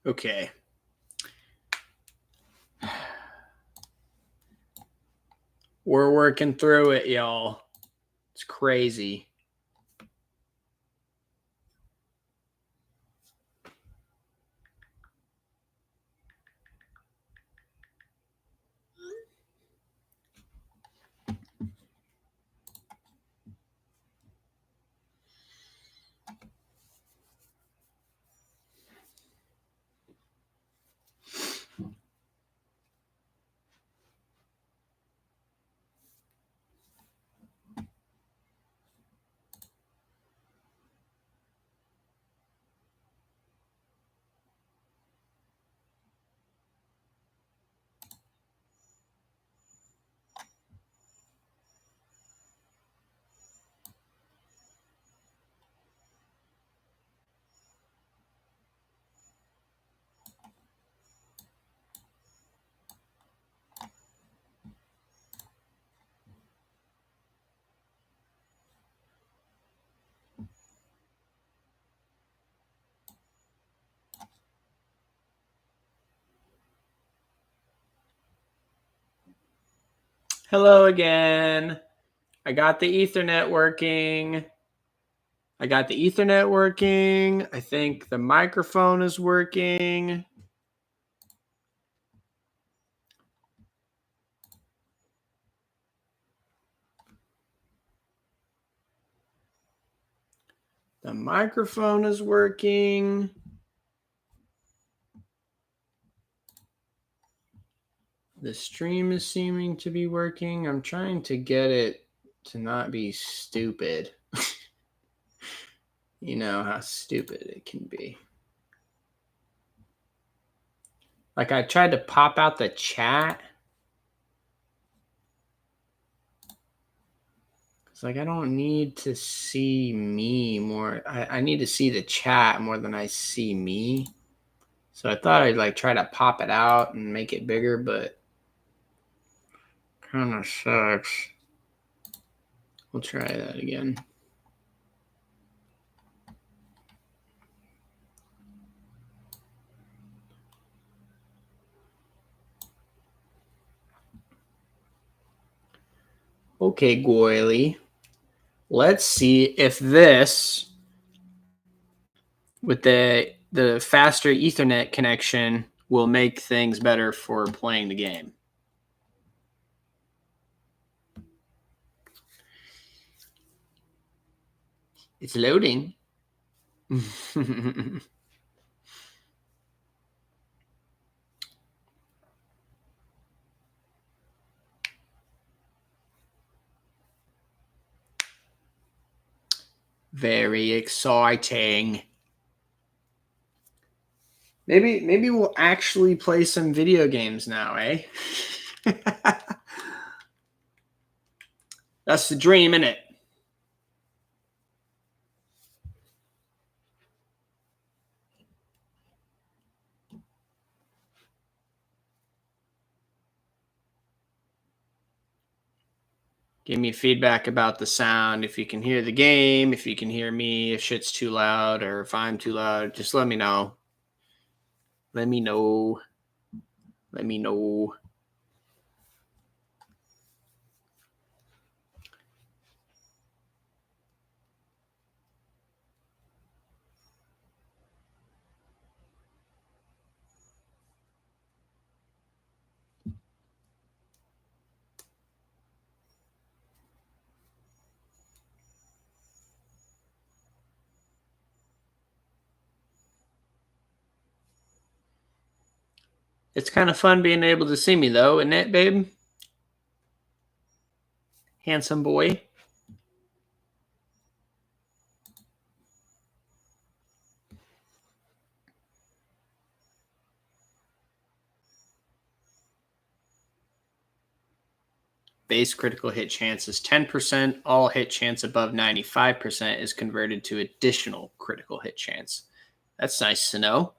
Okay. We're working through it, y'all. It's crazy. Hello again. I got the Ethernet working. I think the microphone is working. The microphone is working. The stream is seeming to be working. I'm trying to get it to not be stupid. You know how stupid it can be. Like I tried to pop out the chat. It's like I don't need to see me more. I need to see the chat more than I see me. So I thought I'd like try to pop it out and make it bigger, but kind of sucks. We'll try that again. Okay, Goily. Let's see if this, with the faster Ethernet connection, will make things better for playing the game. It's loading. Very exciting. Maybe we'll actually play some video games now, eh? That's the dream, isn't it? Give me feedback about the sound. If you can hear the game, if you can hear me, if shit's too loud or if I'm too loud, just let me know. Let me know. Let me know. It's kind of fun being able to see me, though, isn't it, babe? Handsome boy. Base critical hit chance is 10%. All hit chance above 95% is converted to additional critical hit chance. That's nice to know.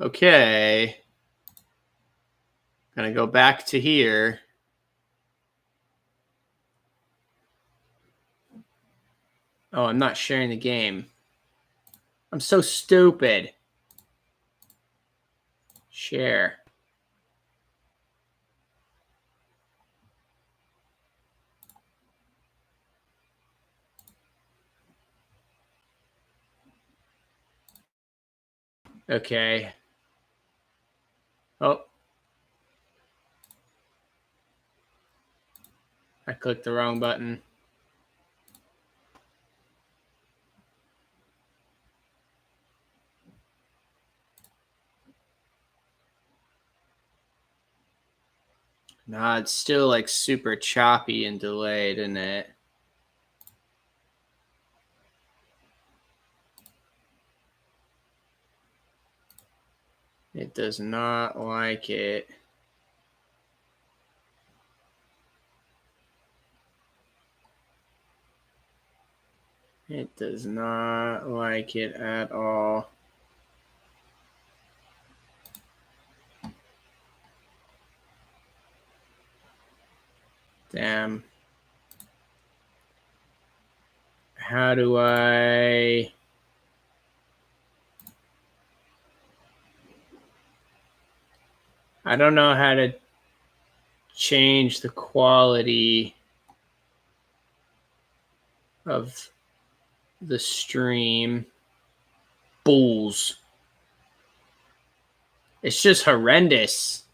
Okay. Gonna go back to here. Oh, I'm not sharing the game. I'm so stupid. Share. Okay. Oh, I clicked the wrong button. Nah, it's still like super choppy and delayed, isn't it? It does not like it. It does not like it at all. Damn. How do I... I don't know how to change the quality of the stream. Bulls. It's just horrendous.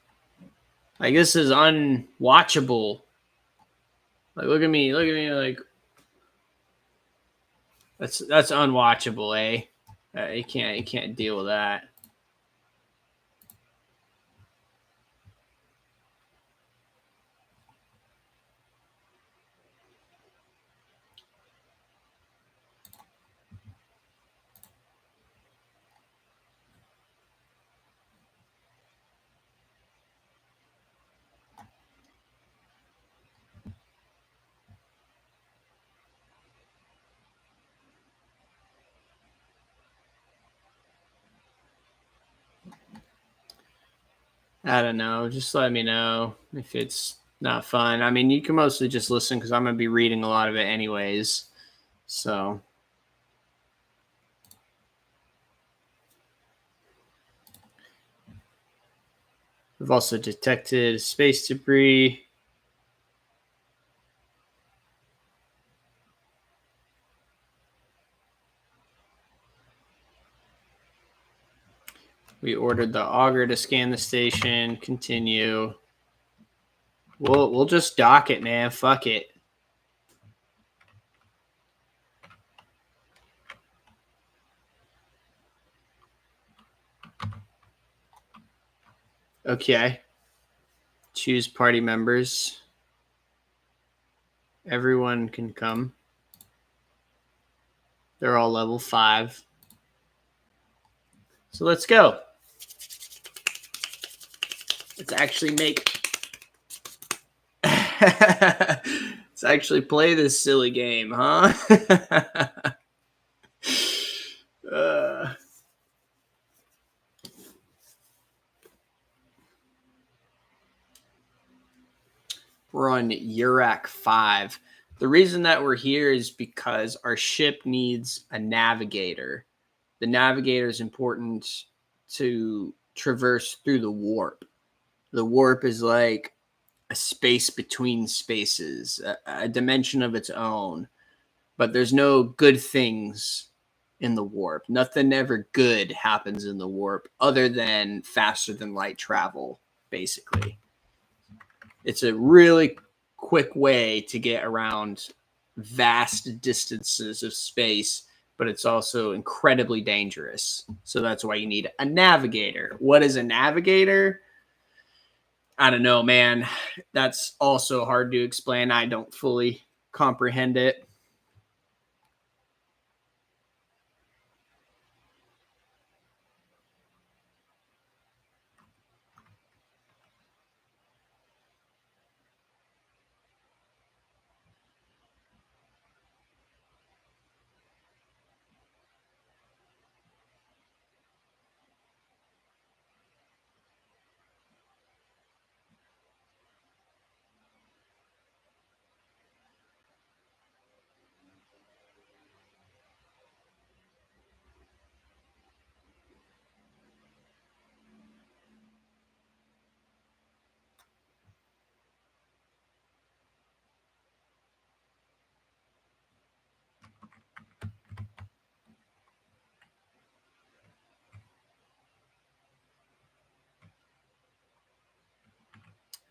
Like, this is unwatchable. Like, look at me, like, that's unwatchable, eh? You can't deal with that. I don't know. Just let me know if it's not fun. I mean, you can mostly just listen because I'm gonna be reading a lot of it anyways. So we've also detected space debris. We ordered the auger to scan the station. Continue. We'll just dock it, man. Fuck it. Okay. Choose party members. Everyone can come. They're all level 5. So let's go. Let's actually make. Let's actually play this silly game, huh? uh, we're on Urak 5. The reason that we're here is because our ship needs a navigator. The navigator is important to traverse through the warp. The warp is like a space between spaces, a dimension of its own. But there's no good things in the warp. Nothing ever good happens in the warp other than faster than light travel, basically. It's a really quick way to get around vast distances of space, but it's also incredibly dangerous. So that's why you need a navigator. What is a navigator? I don't know, man. That's also hard to explain. I don't fully comprehend it.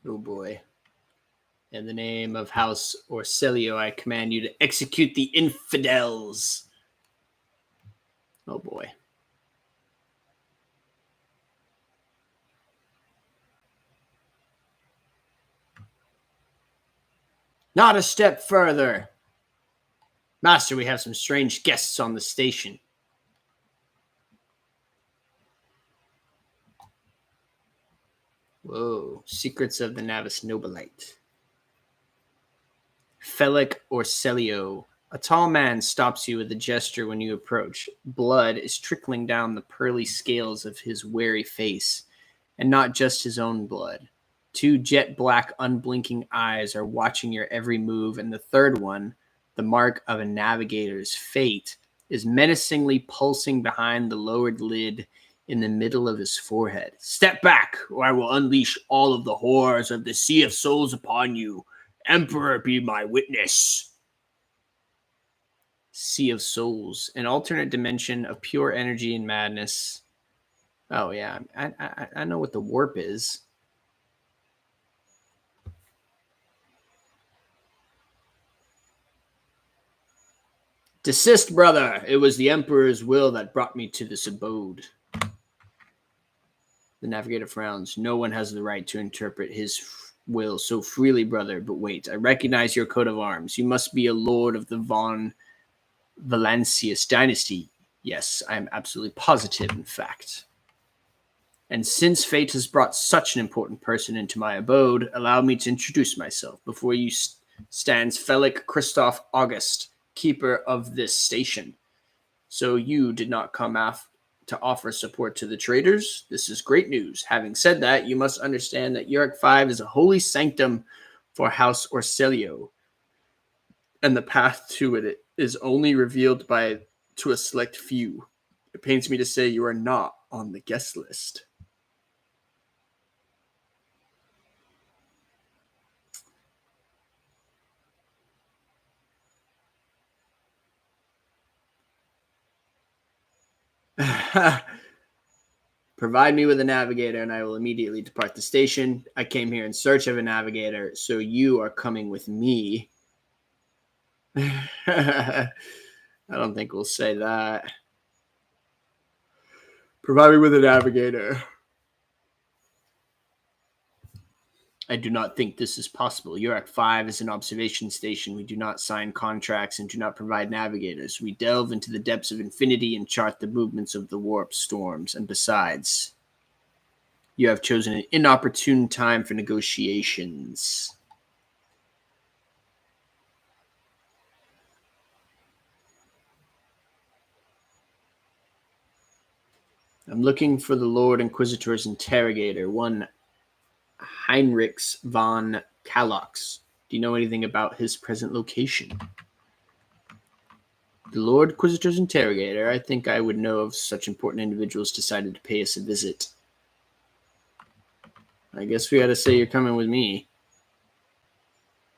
Oh boy. In the name of House Orcelio, I command you to execute the infidels. Oh boy. Not a step further. Master, we have some strange guests on the station. Whoa. Secrets of the Navis Nobilite. Felic Orcelio. A tall man stops you with a gesture when you approach. Blood is trickling down the pearly scales of his wary face, and not just his own blood. Two jet black, unblinking eyes are watching your every move, and the third one, the mark of a navigator's fate, is menacingly pulsing behind the lowered lid in the middle of his forehead. Step back, or I will unleash all of the horrors of the Sea of Souls upon you. Emperor, be my witness. Sea of Souls, an alternate dimension of pure energy and madness. Oh yeah, I know what the warp is. Desist, brother. It was the Emperor's will that brought me to this abode. The navigator frowns. No one has the right to interpret his will so freely, brother. But wait, I recognize your coat of arms. You must be a lord of the von Valancius dynasty. Yes, I am absolutely positive, in fact. And since fate has brought such an important person into my abode, allow me to introduce myself. Before you stands Felic Christoph August, keeper of this station. So you did not come to offer support to the traders? This is great news. Having said that, you must understand that Yurk 5 is a holy sanctum for House Orcelio, and the path to it is only revealed to a select few. It pains me to say you are not on the guest list. Provide me with a navigator and I will immediately depart the station. I came here in search of a navigator, so you are coming with me. I don't think we'll say that. Provide me with a navigator. I do not think this is possible. Yurak 5 is an observation station. We do not sign contracts and do not provide navigators. We delve into the depths of infinity and chart the movements of the warp storms. And besides, you have chosen an inopportune time for negotiations. I'm looking for the Lord Inquisitor's interrogator, one Heinrichs von Kalox. Do you know anything about his present location? The Lord Inquisitor's interrogator. I think I would know if such important individuals decided to pay us a visit. I guess we gotta say you're coming with me.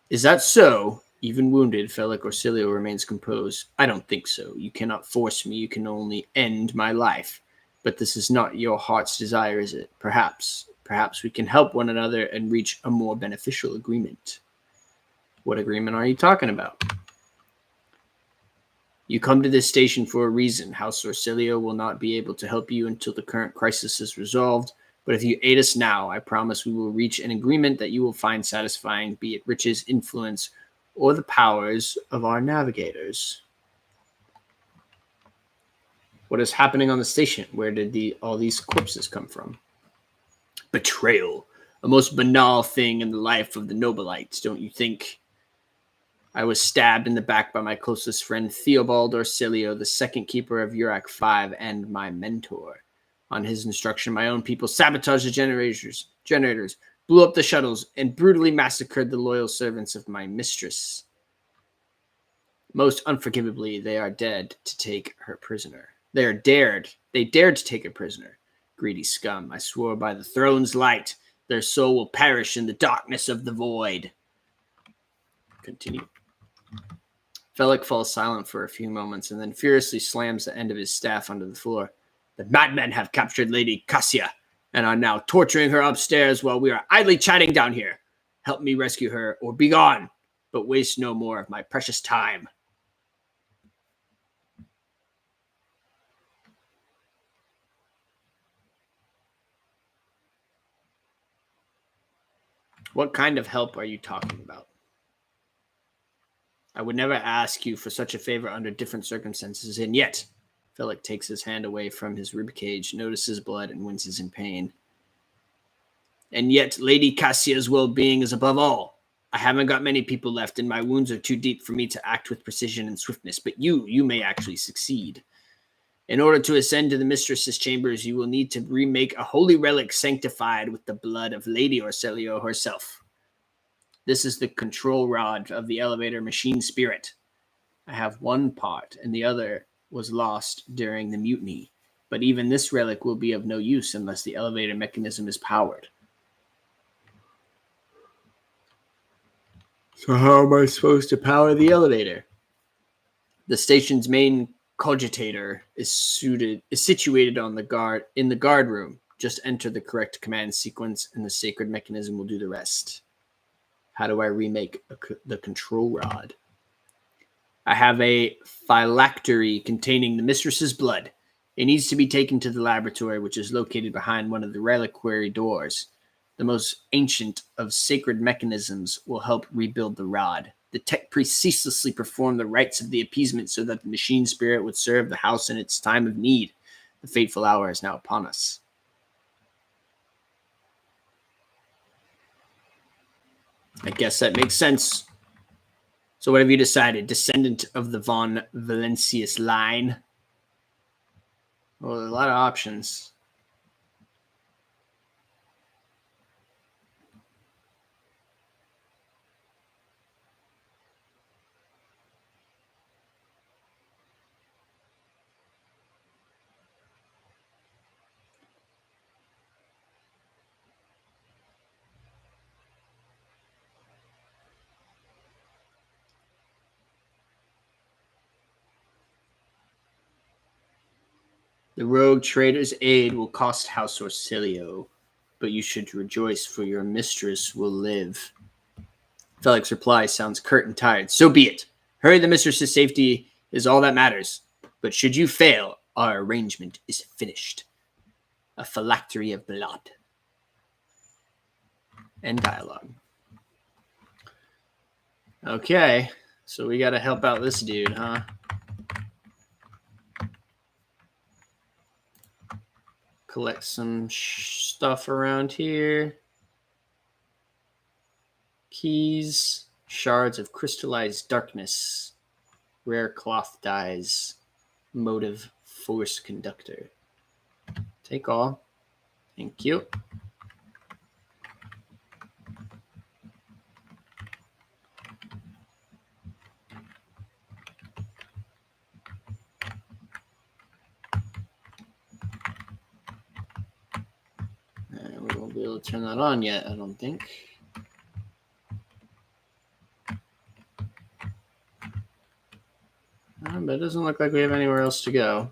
Is that so? Even wounded, Felic Orcelio remains composed. I don't think so. You cannot force me. You can only end my life. But this is not your heart's desire, is it? Perhaps we can help one another and reach a more beneficial agreement. What agreement are you talking about? You come to this station for a reason. House Orcelio will not be able to help you until the current crisis is resolved. But if you aid us now, I promise we will reach an agreement that you will find satisfying, be it riches, influence, or the powers of our navigators. What is happening on the station? Where did all these corpses come from? Betrayal. A most banal thing in the life of the Nobilites, don't you think? I was stabbed in the back by my closest friend, Theobald Orcelio, the second keeper of Yurak 5 and my mentor. On his instruction, my own people sabotaged the generators, blew up the shuttles, and brutally massacred the loyal servants of my mistress. Most unforgivably, they are dead to take her prisoner. They dared to take her prisoner. Greedy scum, I swore by the throne's light, their soul will perish in the darkness of the void. Continue. Felic falls silent for a few moments and then furiously slams the end of his staff onto the floor. The madmen have captured Lady Cassia. and are now torturing her upstairs while we are idly chatting down here. Help me rescue her, or be gone, but waste no more of my precious time. What kind of help are you talking about? I would never ask you for such a favor under different circumstances, and yet, Philip takes his hand away from his ribcage, notices blood, and winces in pain. And yet, Lady Cassia's well-being is above all. I haven't got many people left, and my wounds are too deep for me to act with precision and swiftness, but you may actually succeed. In order to ascend to the mistress's chambers, you will need to remake a holy relic sanctified with the blood of Lady Orselio herself. This is the control rod of the elevator machine spirit. I have one part, and the other was lost during the mutiny. But even this relic will be of no use unless the elevator mechanism is powered. So how am I supposed to power the elevator? The station's main cogitator is situated on in the guard room. Just enter the correct command sequence, and the sacred mechanism will do the rest. How do I remake the control rod? I have a phylactery containing the mistress's blood. It needs to be taken to the laboratory, which is located behind one of the reliquary doors. The most ancient of sacred mechanisms will help rebuild the rod. The tech priest ceaselessly performed the rites of the appeasement so that the machine spirit would serve the house in its time of need. The fateful hour is now upon us. I guess that makes sense. So what have you decided? Descendant of the von Valencius line? Well, a lot of options. The rogue trader's aid will cost House Orsilio, but you should rejoice, for your mistress will live. Felix' reply sounds curt and tired. So be it. Hurry the mistress's safety is all that matters. But should you fail, our arrangement is finished. A phylactery of blood. End dialogue. Okay, so we gotta help out this dude, huh? Collect some stuff around here. Keys, shards of crystallized darkness, rare cloth dyes, motive force conductor. Take all. Thank you. We won't be able to turn that on yet, I don't think. But it doesn't look like we have anywhere else to go.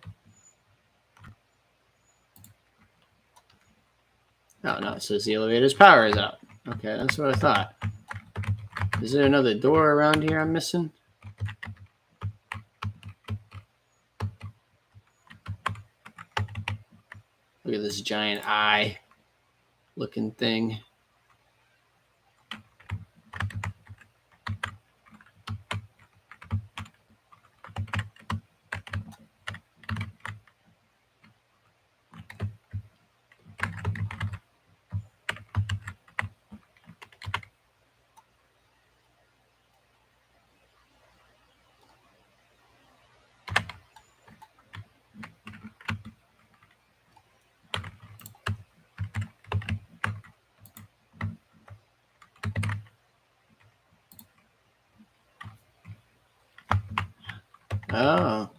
Oh, no, it says the elevator's power is out. Okay, that's what I thought. Is there another door around here I'm missing? Look at this giant eye looking thing. Oh.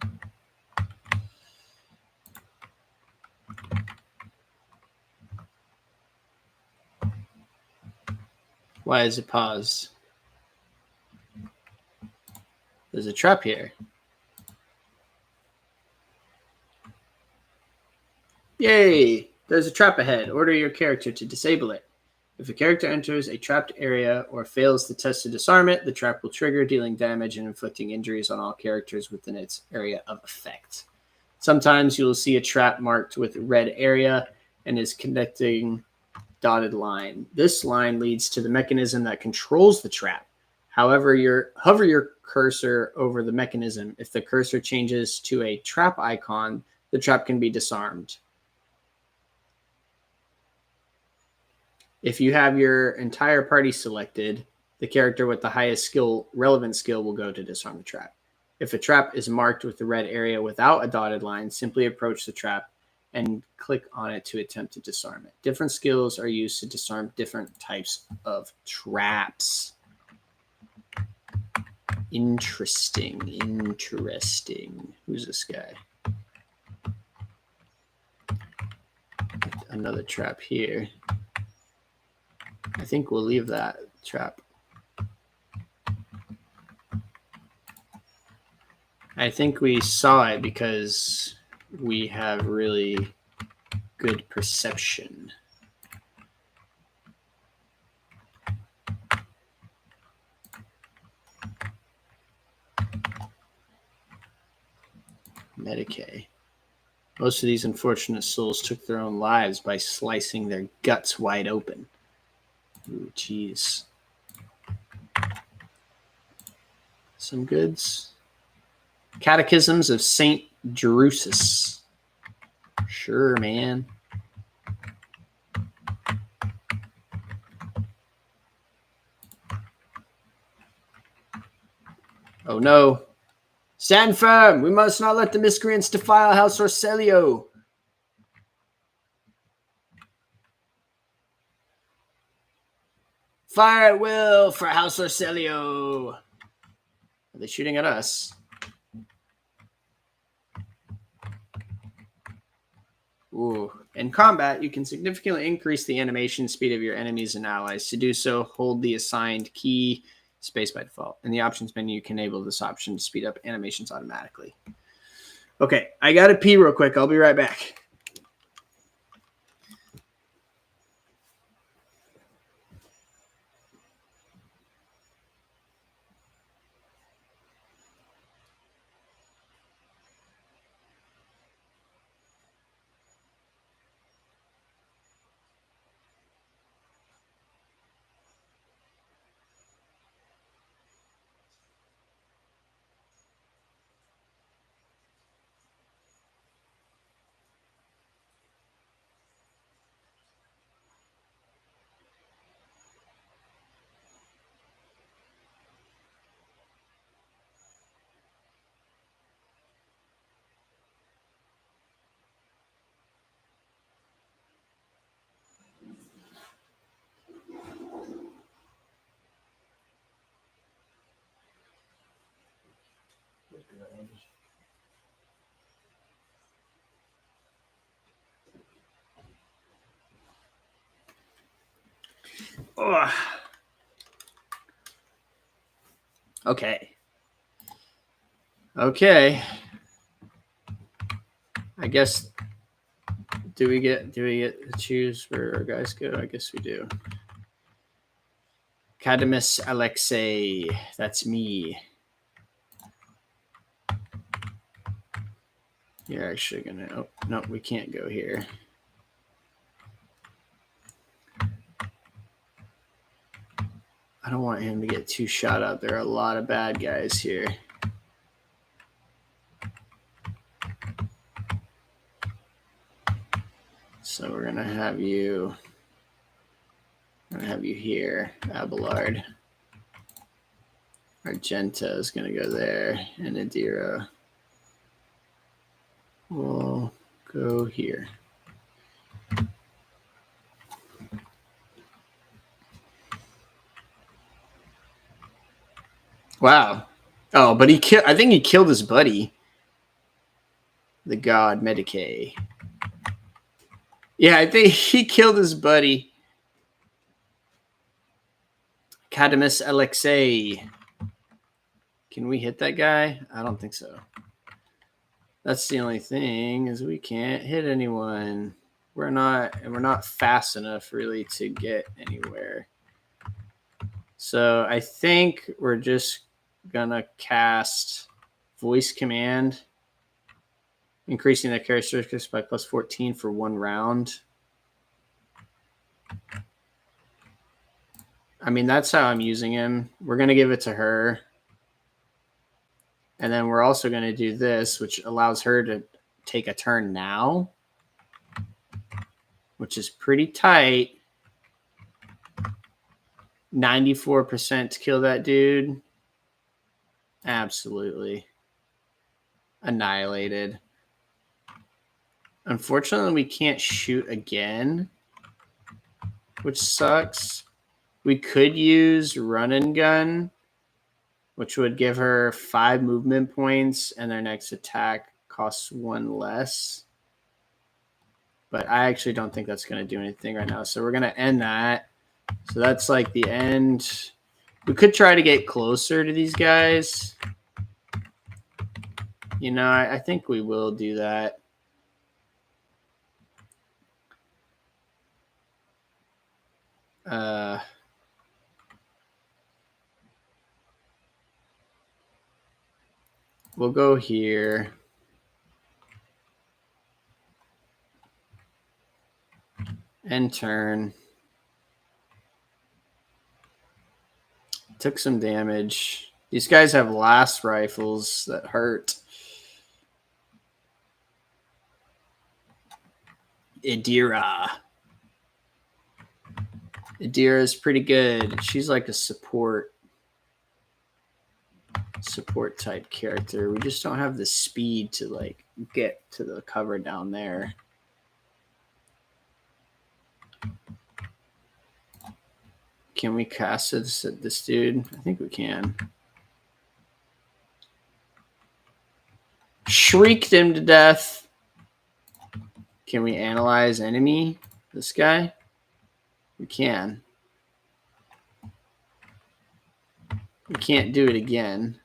Why is it paused? There's a trap here. Yay! There's a trap ahead. Order your character to disable it. If a character enters a trapped area or fails the test to disarm it, the trap will trigger, dealing damage and inflicting injuries on all characters within its area of effect. Sometimes you will see a trap marked with red area and is connecting dotted line. This line leads to the mechanism that controls the trap. However, hover your cursor over the mechanism. If the cursor changes to a trap icon, the trap can be disarmed. If you have your entire party selected, the character with the highest relevant skill will go to disarm the trap. If a trap is marked with the red area without a dotted line, simply approach the trap and click on it to attempt to disarm it. Different skills are used to disarm different types of traps. Interesting. Who's this guy? Another trap here. I think we'll leave that trap. I think we saw it because we have really good perception. Medicaid. Most of these unfortunate souls took their own lives by slicing their guts wide open. Ooh, jeez. Some goods. Catechisms of St. Drusus. Sure, man. Oh, no. Stand firm. We must not let the miscreants defile House Orselio. Fire at will for House Orselio. Are they shooting at us? Ooh. In combat, you can significantly increase the animation speed of your enemies and allies. To do so, hold the assigned key, space by default. In the options menu, you can enable this option to speed up animations automatically. Okay, I gotta pee real quick. I'll be right back. Oh. Okay. I guess do we get to choose where our guys go? I guess we do. Cadamus Alexei, that's me. You're actually gonna. Oh no, we can't go here. I don't want him to get too shot up. There are a lot of bad guys here. So we're gonna have you. I'm gonna have you here, Abelard. Argenta is gonna go there, and Adira will go here. Wow. Oh, but I think he killed his buddy. The god Medicaid. Yeah, I think he killed his buddy. Cadamus Alexei. Can we hit that guy? I don't think so. That's the only thing, is we can't hit anyone. we're not fast enough really to get anywhere. So I think we're just gonna cast voice command, increasing the characteristics by plus 14 for 1 round. I mean, that's how I'm using him. We're gonna give it to her. And then we're also going to do this, which allows her to take a turn now, which is pretty tight. 94% to kill that dude. Absolutely. Annihilated. Unfortunately, we can't shoot again, which sucks. We could use run and gun, which would give her 5 movement points, and their next attack costs 1 less. But I actually don't think that's going to do anything right now. So we're going to end that. So that's like the end. We could try to get closer to these guys. You know, I think we will do that. We'll go here. End turn. Took some damage. These guys have last rifles that hurt. Idira. Idira is pretty good. She's like a support type character. We just don't have the speed to like get to the cover down there. Can we cast this dude? I think we can. Shrieked him to death. Can we analyze enemy? This guy? We can. We can't do it again.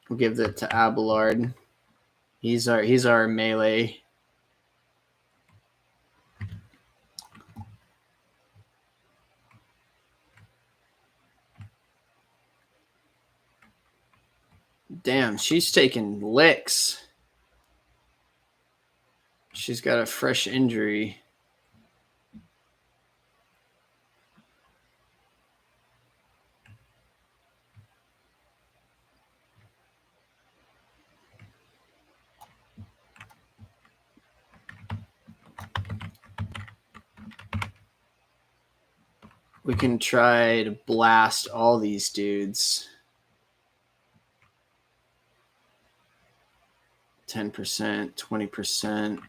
We'll give that to Abelard. He's our melee. Damn, she's taking licks. She's got a fresh injury. We can try to blast all these dudes. 10%, 20%.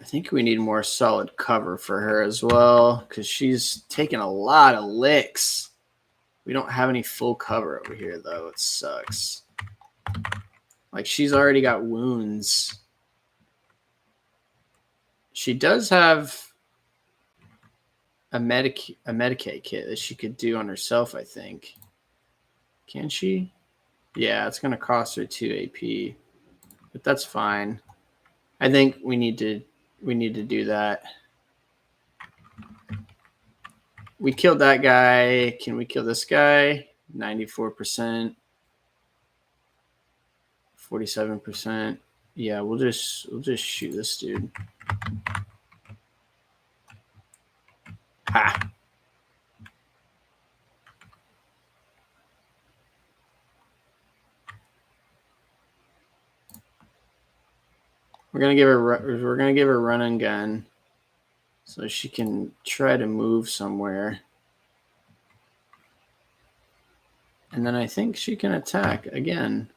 I think we need more solid cover for her as well, because she's taking a lot of licks. We don't have any full cover over here, though. It sucks. Like, she's already got wounds. She does have a Medicaid kit that she could do on herself, I think. Can she? Yeah, it's going to cost her 2 AP. But that's fine. I think we need to do that. We killed that guy. Can we kill this guy? 94%. 47%. Yeah, we'll just shoot this dude. Ha. We're gonna give her run and gun, so she can try to move somewhere, and then I think she can attack again.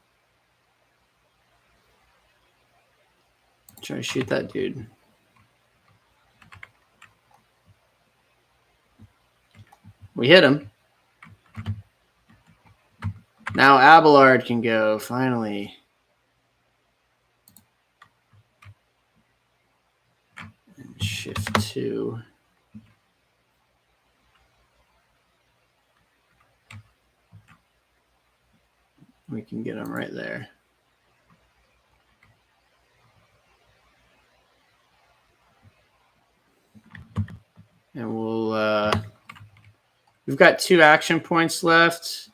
Try to shoot that dude. We hit him. Now Abelard can go finally. And shift 2. We can get him right there. And we'll, we've got 2 action points left.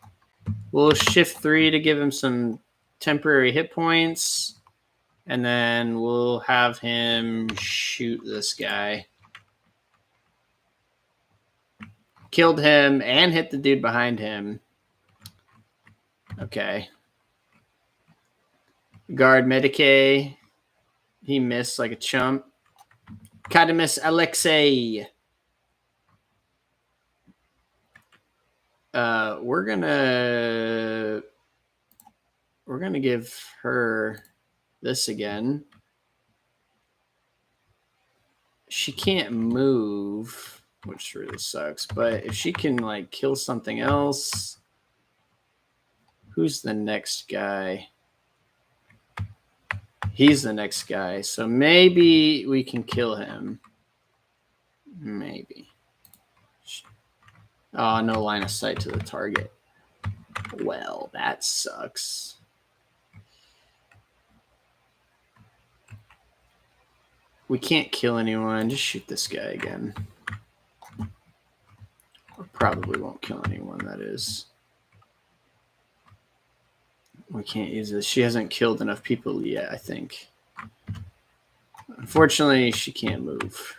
We'll shift 3 to give him some temporary hit points. And then we'll have him shoot this guy. Killed him and hit the dude behind him. Okay. Guard Medicaid. He missed like a chump. Kadamis Alexei. We're gonna give her this again. She can't move, which really sucks. But if she can like kill something else, who's the next guy? He's the next guy. So maybe we can kill him. Maybe. Oh, no line of sight to the target. Well, that sucks. We can't kill anyone. Just shoot this guy again. Or probably won't kill anyone, that is. We can't use this. She hasn't killed enough people yet, I think. Unfortunately, she can't move.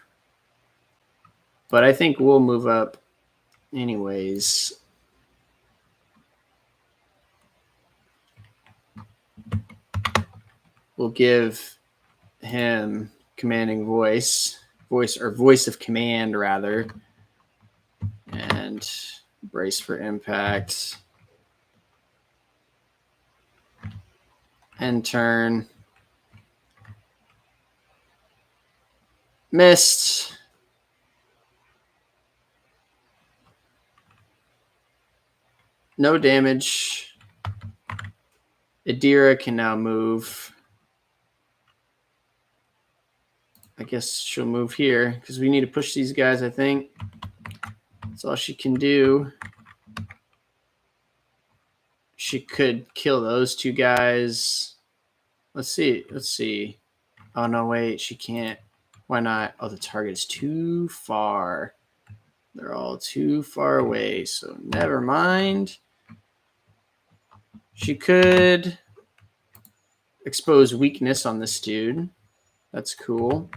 But I think we'll move up anyways. We'll give him commanding voice of command, rather. And brace for impact. End turn. Missed. No damage. Adira can now move. I guess she'll move here because we need to push these guys, I think. That's all she can do. She could kill those 2 guys. Let's see. Oh, no, wait. She can't. Why not? Oh, the target is too far. They're all too far away, so never mind. She could expose weakness on this dude. That's cool.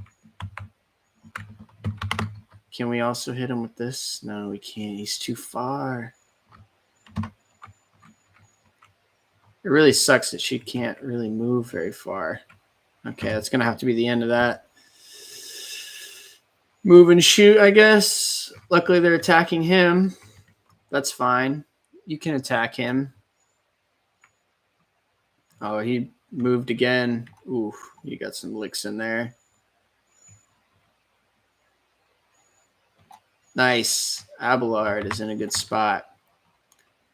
Can we also hit him with this? No, we can't. He's too far. It really sucks that she can't really move very far. Okay, that's going to have to be the end of that. Move and shoot, I guess. Luckily, they're attacking him. That's fine. You can attack him. Oh, he moved again. Ooh, you got some licks in there. Nice. Abelard is in a good spot.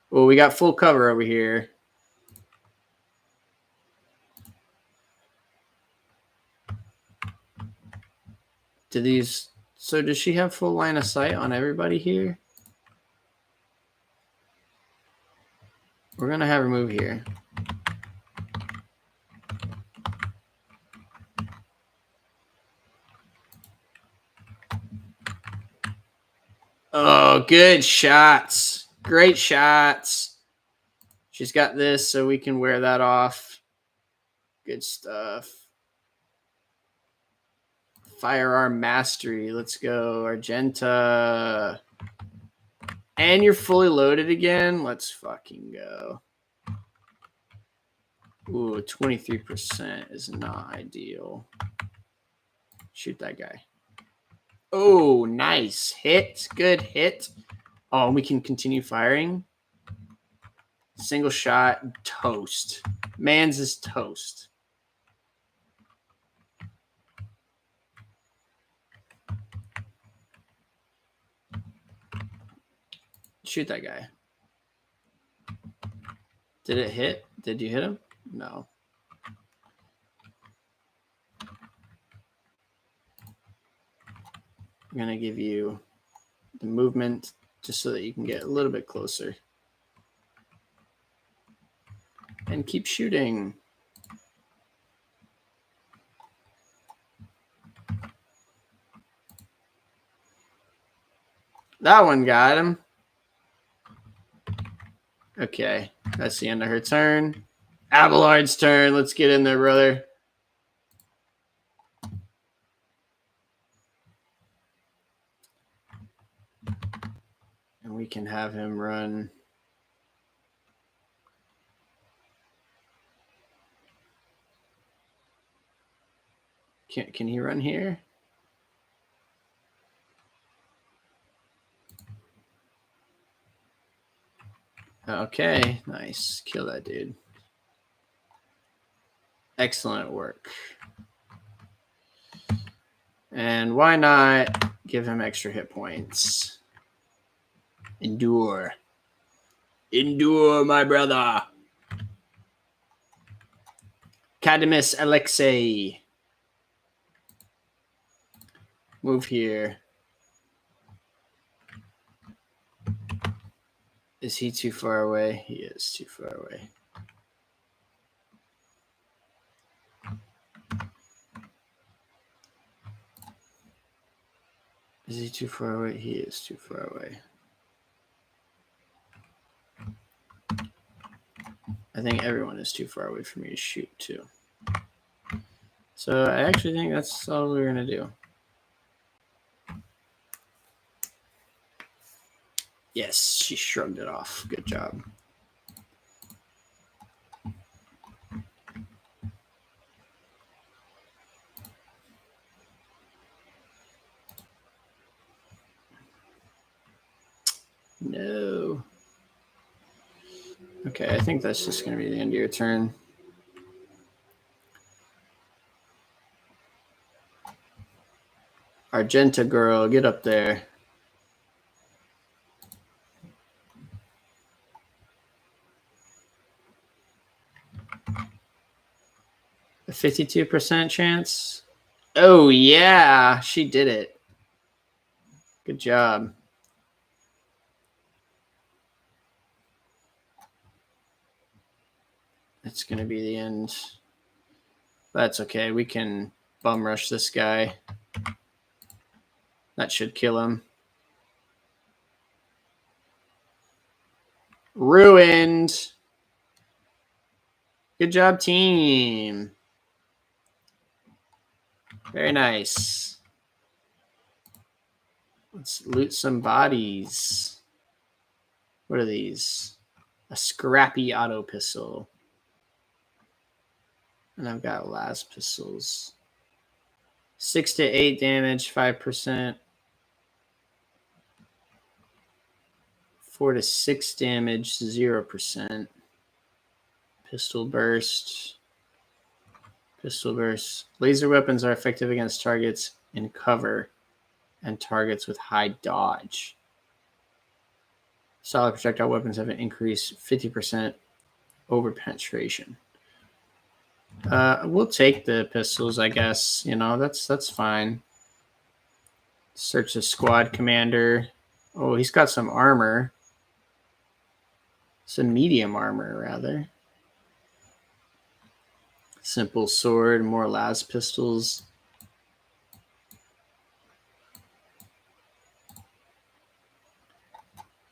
Well, we got full cover over here. So does she have full line of sight on everybody here? We're going to have her move here. Oh, good shots. Great shots. She's got this, so we can wear that off. Good stuff. Firearm mastery. Let's go. Argenta. And you're fully loaded again? Let's fucking go. Ooh, 23% is not ideal. Shoot that guy. Oh, nice hit. Good hit. Oh, we can continue firing. Single shot. Toast. Mans is toast. Shoot that guy. Did it hit? Did you hit him? No. I'm going to give you the movement just so that you can get a little bit closer. and keep shooting. That one got him. Okay, that's the end of her turn. Abelard's turn. Let's get in there, brother. And we can have him run. Can he run here? Okay, nice. Kill that dude. Excellent work. And why not give him extra hit points? Endure. Endure, my brother. Cadmus Alexei. Move here. Is he too far away? He is too far away. Is he too far away? He is too far away. I think everyone is too far away for me to shoot too. So I actually think that's all we're going to do. Yes, she shrugged it off. Good job. No. Okay, I think that's just going to be the end of your turn. Argenta girl, get up there. A 52% chance. Oh, yeah, she did it. Good job. It's going to be the end. That's okay. We can bum rush this guy. That should kill him. Ruined. Good job, team. Very nice. Let's loot some bodies. What are these? A scrappy auto pistol. And I've got las pistols. 6 to 8 damage, 5%. 4 to 6 damage, 0%. Pistol burst. Pistol burst. Laser weapons are effective against targets in cover and targets with high dodge. Solid projectile weapons have an increased 50% over penetration. We'll take the pistols, I guess. You know, that's fine. Search the squad commander. Oh, he's got some armor. Some medium armor, rather. Simple sword, more las pistols.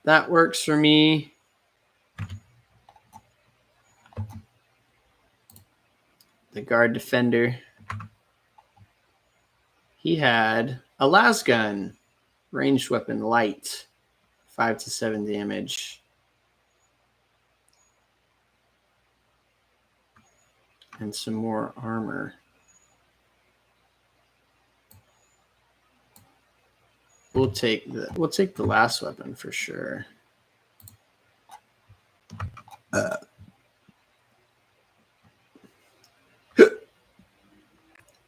That works for me. The guard defender. He had a las gun. Ranged weapon light. 5 to 7 damage. And some more armor. We'll take the last weapon for sure. The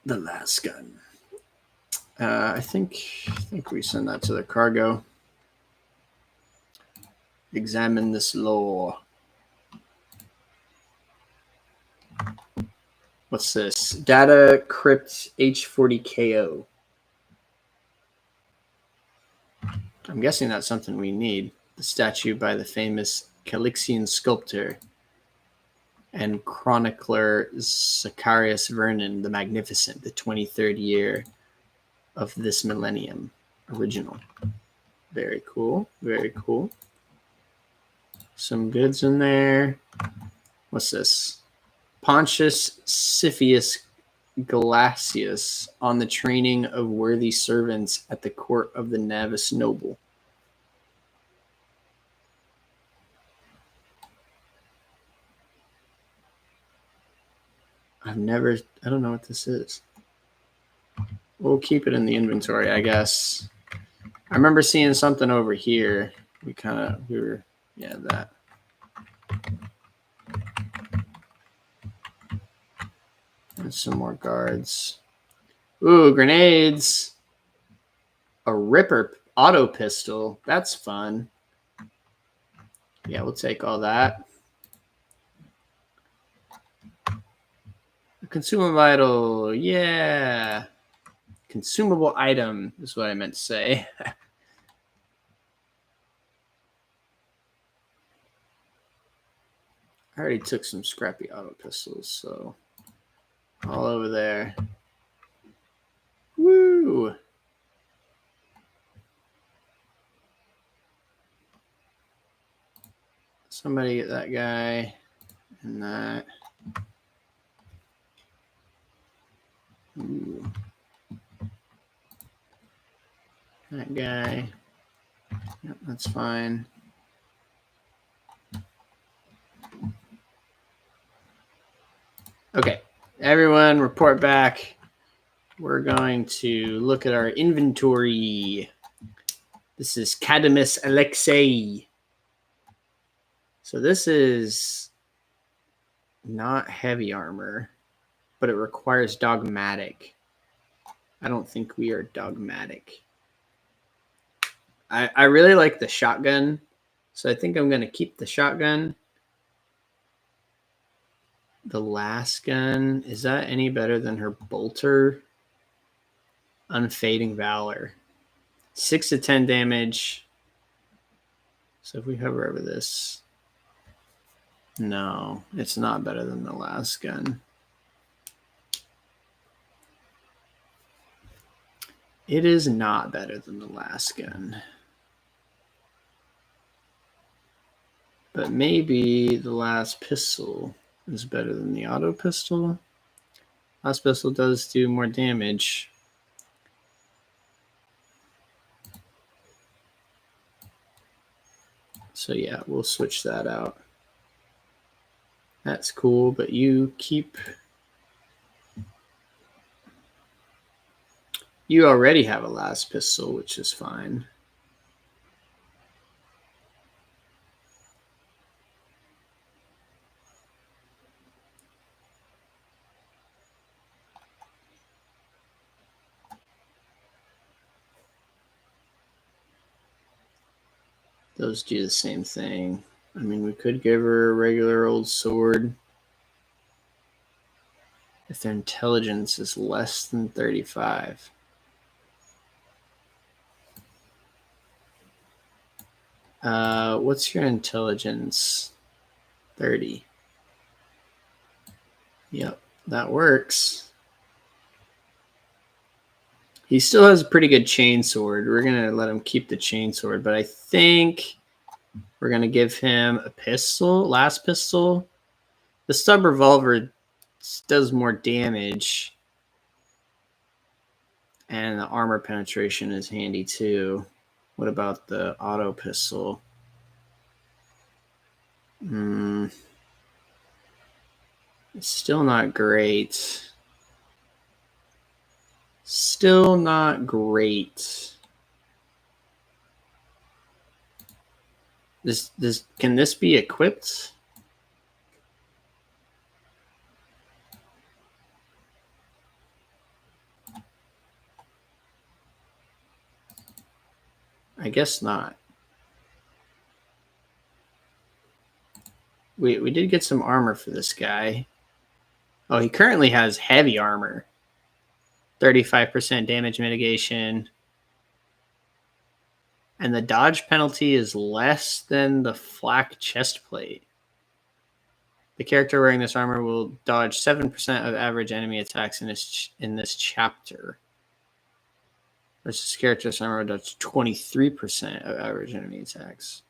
last gun. I think we send that to the cargo. Examine this lore. What's this? Data crypt H40KO. I'm guessing that's something we need. The statue by the famous Calixian sculptor. and chronicler Zacharias Vernon the Magnificent, the 23rd year of this millennium. Original. Very cool. Very cool. Some goods in there. What's this? Pontius Siphius Glacius on the training of worthy servants at the court of the Navis noble. I don't know what this is. We'll keep it in the inventory, I guess. I remember seeing something over here. That. And some more guards. Ooh, grenades. A Ripper auto pistol. That's fun. Yeah, we'll take all that. A consumable vital. Yeah. Consumable item is what I meant to say. I already took some scrappy auto pistols, so all over there. Woo! Somebody get that guy and that. Ooh. That guy. Yep, that's fine. Okay, everyone report back. We're going to look at our inventory. This is Cadamus Alexei. So this is not heavy armor, but it requires dogmatic. I don't think we are dogmatic. I really like the shotgun, so I think I'm going to keep the shotgun. The last gun, is that any better than her bolter? Unfading Valor. 6 to 10 damage. So if we hover over this, no, it's not better than the last gun. It is not better than the last gun. But maybe the last pistol is better than the auto pistol. Last pistol does do more damage. So yeah, we'll switch that out. That's cool, but you already have a last pistol, which is fine. Those do the same thing. I mean, we could give her a regular old sword. If their intelligence is less than 35. What's your intelligence? 30. Yep, that works. He still has a pretty good chainsword. We're going to let him keep the chainsword, but I think we're going to give him a pistol, last pistol. The stub revolver does more damage, and the armor penetration is handy too. What about the auto pistol? It's still not great. Still not great. Can this be equipped? I guess not. We did get some armor for this guy. Oh, he currently has heavy armor. 35% damage mitigation. And the dodge penalty is less than the flak chest plate. The character wearing this armor will dodge 7% of average enemy attacks in this chapter. Versus character's armor will dodge 23% of average enemy attacks.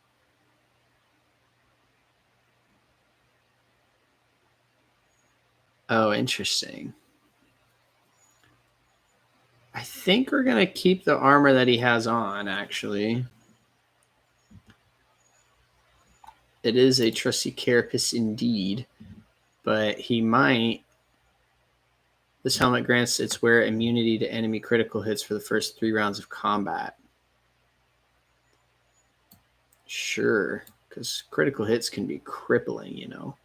Oh, interesting. I think we're going to keep the armor that he has on, actually. It is a trusty carapace indeed, but he might. This helmet grants its wearer immunity to enemy critical hits for the first 3 rounds of combat. Sure, because critical hits can be crippling, you know.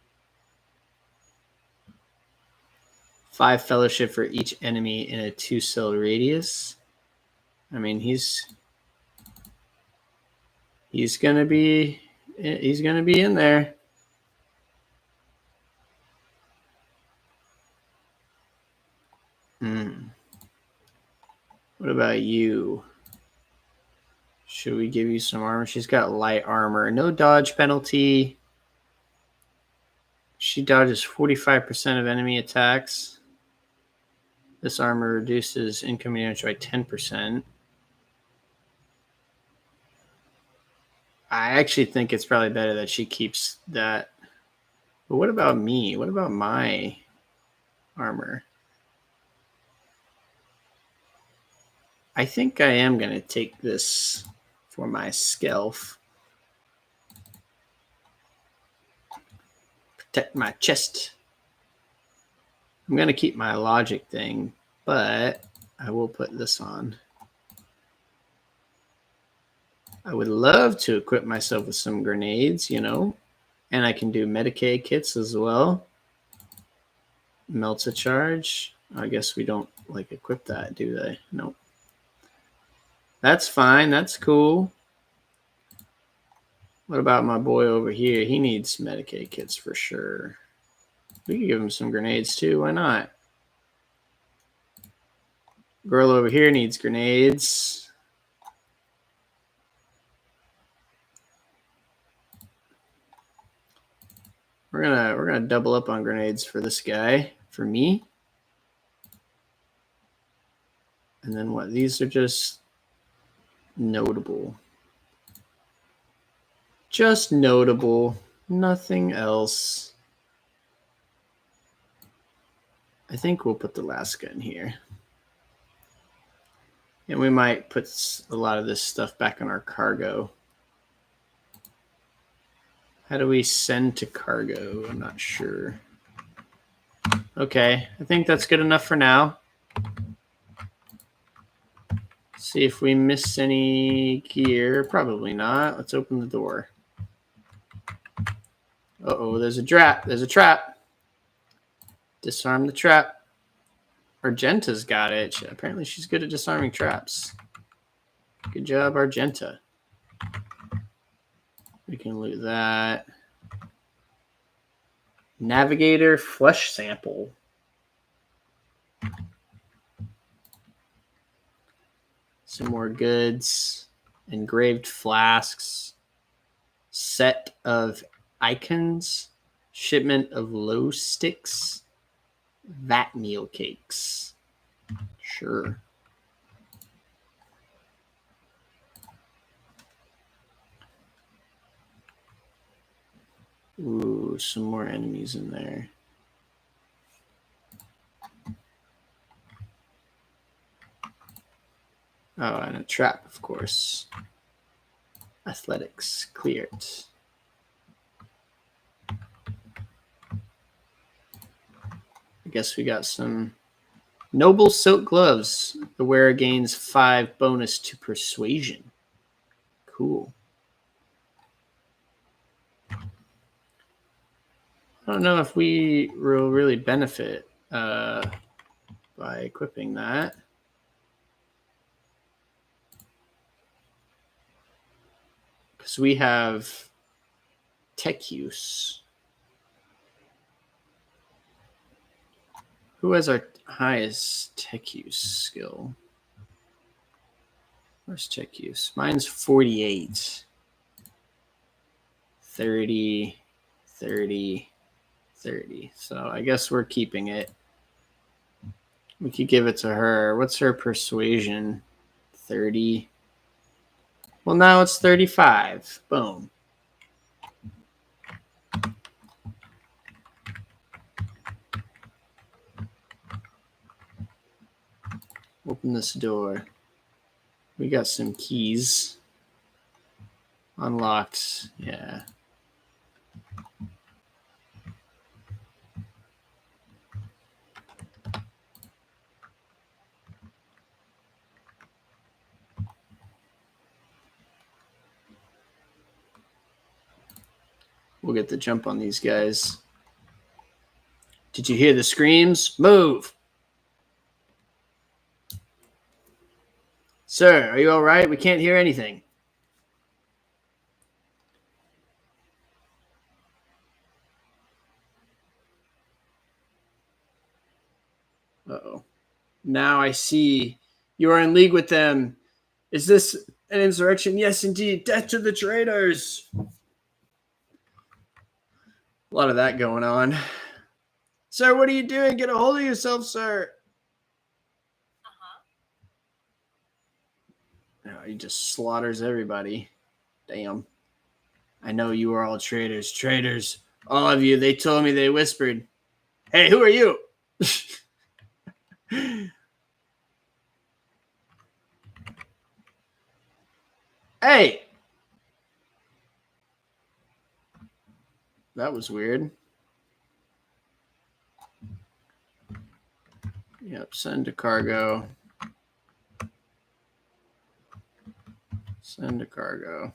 5 fellowship for each enemy in a 2-cell radius. I mean, he's gonna be in there. What about you? Should we give you some armor? She's got light armor. No dodge penalty. She dodges 45% of enemy attacks. This armor reduces incoming damage by 10%. I actually think it's probably better that she keeps that. But what about me? What about my armor? I think I am going to take this for my skelf. Protect my chest. I'm going to keep my logic thing, but I will put this on. I would love to equip myself with some grenades, you know, and I can do Medicaid kits as well. Melts a charge. I guess we don't like equip that, do they? Nope. That's fine. That's cool. What about my boy over here? He needs Medicaid kits for sure. We could give him some grenades too. Why not? Girl over here needs grenades. We're gonna double up on grenades for this guy, for me. And then what? These are just notable. Just notable. Nothing else. I think we'll put the last gun here. And we might put a lot of this stuff back on our cargo. How do we send to cargo? I'm not sure. Okay, I think that's good enough for now. See if we miss any gear. Probably not. Let's open the door. Uh-oh, there's a trap. There's a trap. Disarm the trap. Argenta's got it. Apparently she's good at disarming traps. Good job, Argenta. We can loot that. Navigator flesh sample. Some more goods. Engraved flasks. Set of icons. Shipment of low sticks. Vat meal cakes. Sure. Ooh, some more enemies in there. Oh, and a trap, of course. Athletics, cleared. I guess we got some noble silk gloves. The wearer gains 5 bonus to persuasion. Cool. I don't know if we will really benefit by equipping that. Because we have tech use. Who has our highest tech use skill? Where's tech use? Mine's 48. 30, 30, 30. So I guess we're keeping it. We could give it to her. What's her persuasion? 30. Well, now it's 35. Boom. Open this door. We got some keys. Unlocked. Yeah. We'll get the jump on these guys. Did you hear the screams? Move! Sir, are you all right? We can't hear anything. Uh-oh. Now I see you are in league with them. Is this an insurrection? Yes, indeed. Death to the traitors. A lot of that going on. Sir, what are you doing? Get a hold of yourself, sir. Oh, he just slaughters everybody. Damn. I know you are all traitors. Traitors. All of you. They told me, they whispered. Hey, who are you? Hey! That was weird. Yep, send to cargo. Send to cargo.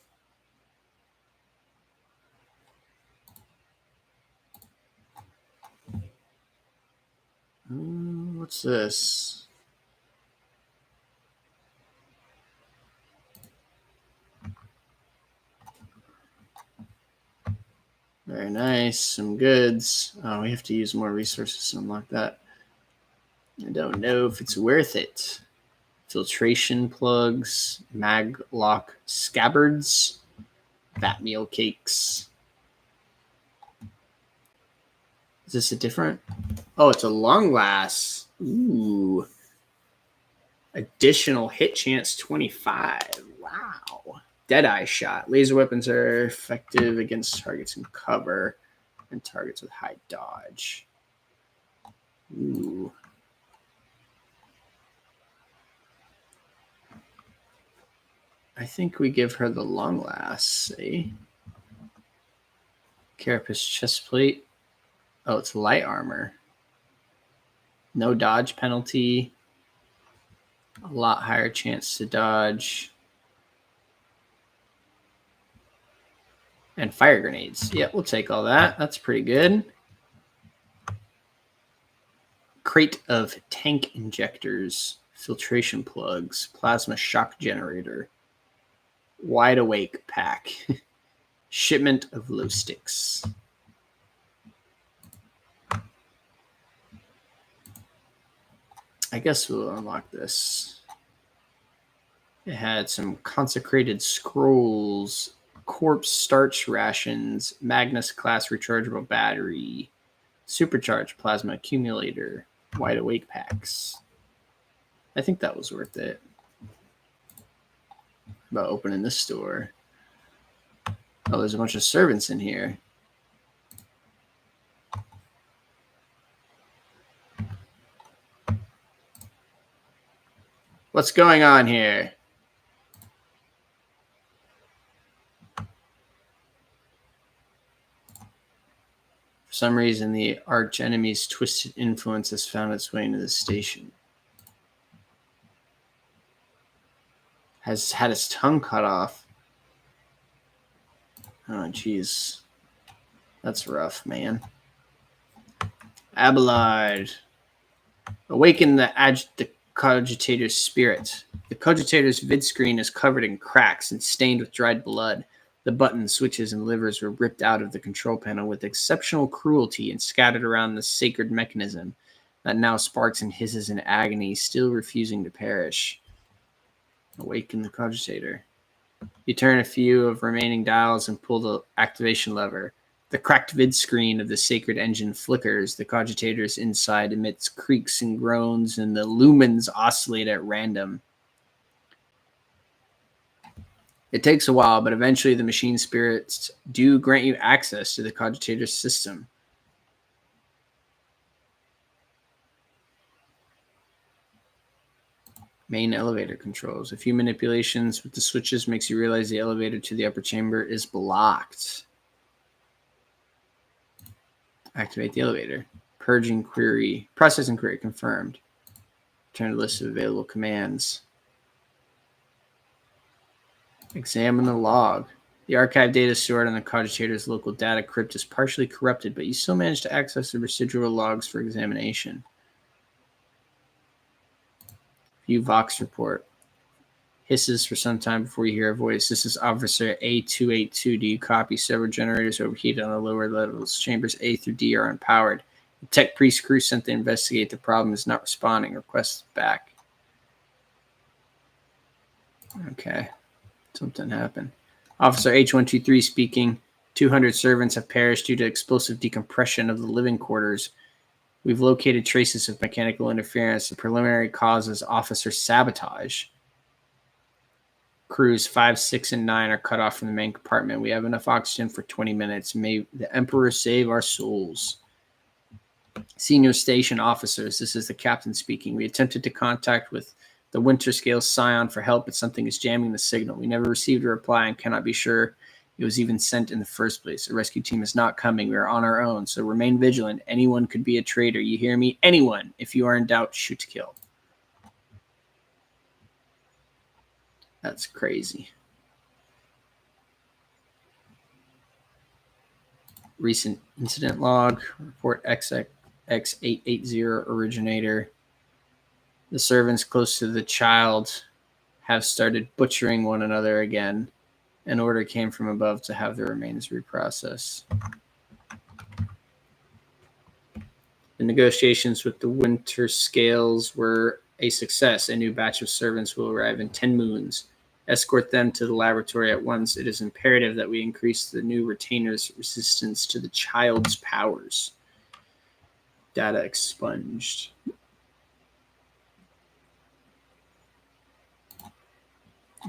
What's this? Very nice. Some goods. Oh, we have to use more resources to unlock that. I don't know if it's worth it. Filtration plugs, mag lock scabbards, bat meal cakes. Is this a different? Oh, it's a long last. Ooh. Additional hit chance 25. Wow. Deadeye shot. Laser weapons are effective against targets in cover and targets with high dodge. Ooh. I think we give her the long last. See? Carapace chest plate. Oh, it's light armor. No dodge penalty. A lot higher chance to dodge. And fire grenades. Yeah, we'll take all that. That's pretty good. Crate of tank injectors. Filtration plugs. Plasma shock generator. Wide awake pack. Shipment of glow sticks. I guess we'll unlock this. It had some consecrated scrolls, corpse starch rations, Magnus class rechargeable battery, supercharged plasma accumulator, wide awake packs. I think that was worth it. About opening this store. Oh, there's a bunch of servants in here. What's going on here? For some reason, the arch enemy's twisted influence has found its way into the station. Has had his tongue cut off. Oh, jeez. That's rough, man. Abelard. Awaken the cogitator's spirit. The cogitator's vid screen is covered in cracks and stained with dried blood. The buttons, switches, and levers were ripped out of the control panel with exceptional cruelty and scattered around the sacred mechanism that now sparks and hisses in agony, still refusing to perish. Awaken the cogitator. You turn a few of remaining dials and pull the activation lever. The cracked vid screen of the sacred engine flickers. The cogitators inside emits creaks and groans, and the lumens oscillate at random. It takes a while, but eventually the machine spirits do grant you access to the cogitator's system. Main elevator controls. A few manipulations with the switches makes you realize the elevator to the upper chamber is blocked. Activate the elevator. Purging query. Processing query confirmed. Return to list of available commands. Examine the log. The archive data stored on the cogitator's local data crypt is partially corrupted, but you still manage to access the residual logs for examination. View Vox report. Hisses for some time before you hear a voice. This is Officer A282. Do you copy? Several generators overheated on the lower levels. Chambers A through D are unpowered. The tech priest crew sent to investigate the problem is not responding. Request back. Okay. Something happened. Officer H123 speaking. 200 servants have perished due to explosive decompression of the living quarters. We've located traces of mechanical interference. The preliminary cause is officer sabotage. Crews 5, 6, and 9 are cut off from the main compartment. We have enough oxygen for 20 minutes. May the Emperor save our souls. Senior station officers, this is the captain speaking. We attempted to contact with the Winter Scale Scion for help, but something is jamming the signal. We never received a reply and cannot be sure it was even sent in the first place. The rescue team is not coming. We are on our own, so remain vigilant. Anyone could be a traitor. You hear me? Anyone. If you are in doubt, shoot to kill. That's crazy. Recent incident log. Report XX880 originator. The servants close to the child have started butchering one another again. An order came from above to have the remains reprocessed. The negotiations with the Winter Scales were a success. A new batch of servants will arrive in 10 moons. Escort them to the laboratory at once. It is imperative that we increase the new retainer's resistance to the child's powers. Data expunged.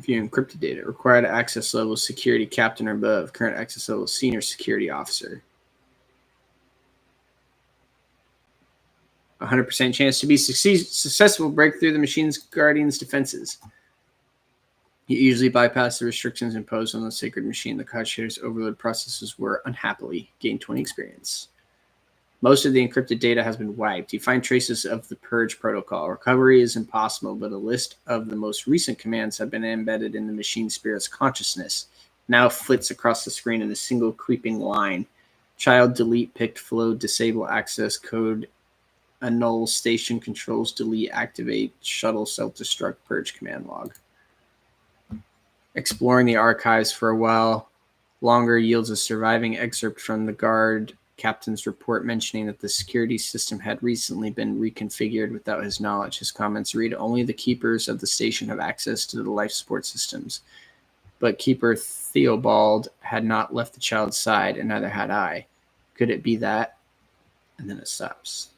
View encrypted data. Required access level security captain or above. Current access level senior security officer. 100% chance to be successful. Break through the machine's guardian's defenses. You usually bypass the restrictions imposed on the sacred machine. The cogitator's overload processes were unhappily gained 20 experience. Most of the encrypted data has been wiped. You find traces of the purge protocol. Recovery is impossible, but a list of the most recent commands have been embedded in the machine spirit's consciousness. Now flits across the screen in a single creeping line. Child delete picked flow disable access code annul station controls delete activate shuttle self-destruct purge command log. Exploring the archives for a while longer yields a surviving excerpt from the guard captain's report mentioning that the security system had recently been reconfigured without his knowledge. His comments read, only the keepers of the station have access to the life support systems. But Keeper Theobald had not left the child's side, and neither had I. Could it be that? And then it stops.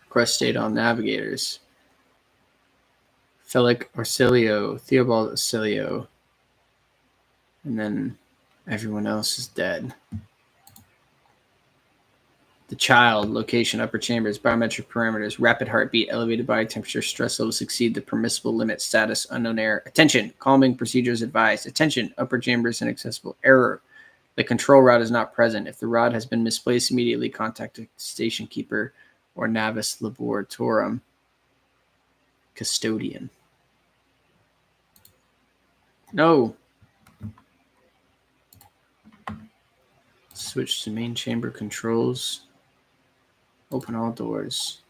Request data on navigators. Felic Orsilio, Theobald Orsilio. And then everyone else is dead. The child, location, upper chambers, biometric parameters, rapid heartbeat, elevated body temperature, stress levels exceed the permissible limit, status, unknown error. Attention, calming procedures advised. Attention, upper chambers inaccessible. Error, the control rod is not present. If the rod has been misplaced, immediately contact a station keeper or Navis Laboratorum custodian. No. Switch to main chamber controls. Open all doors.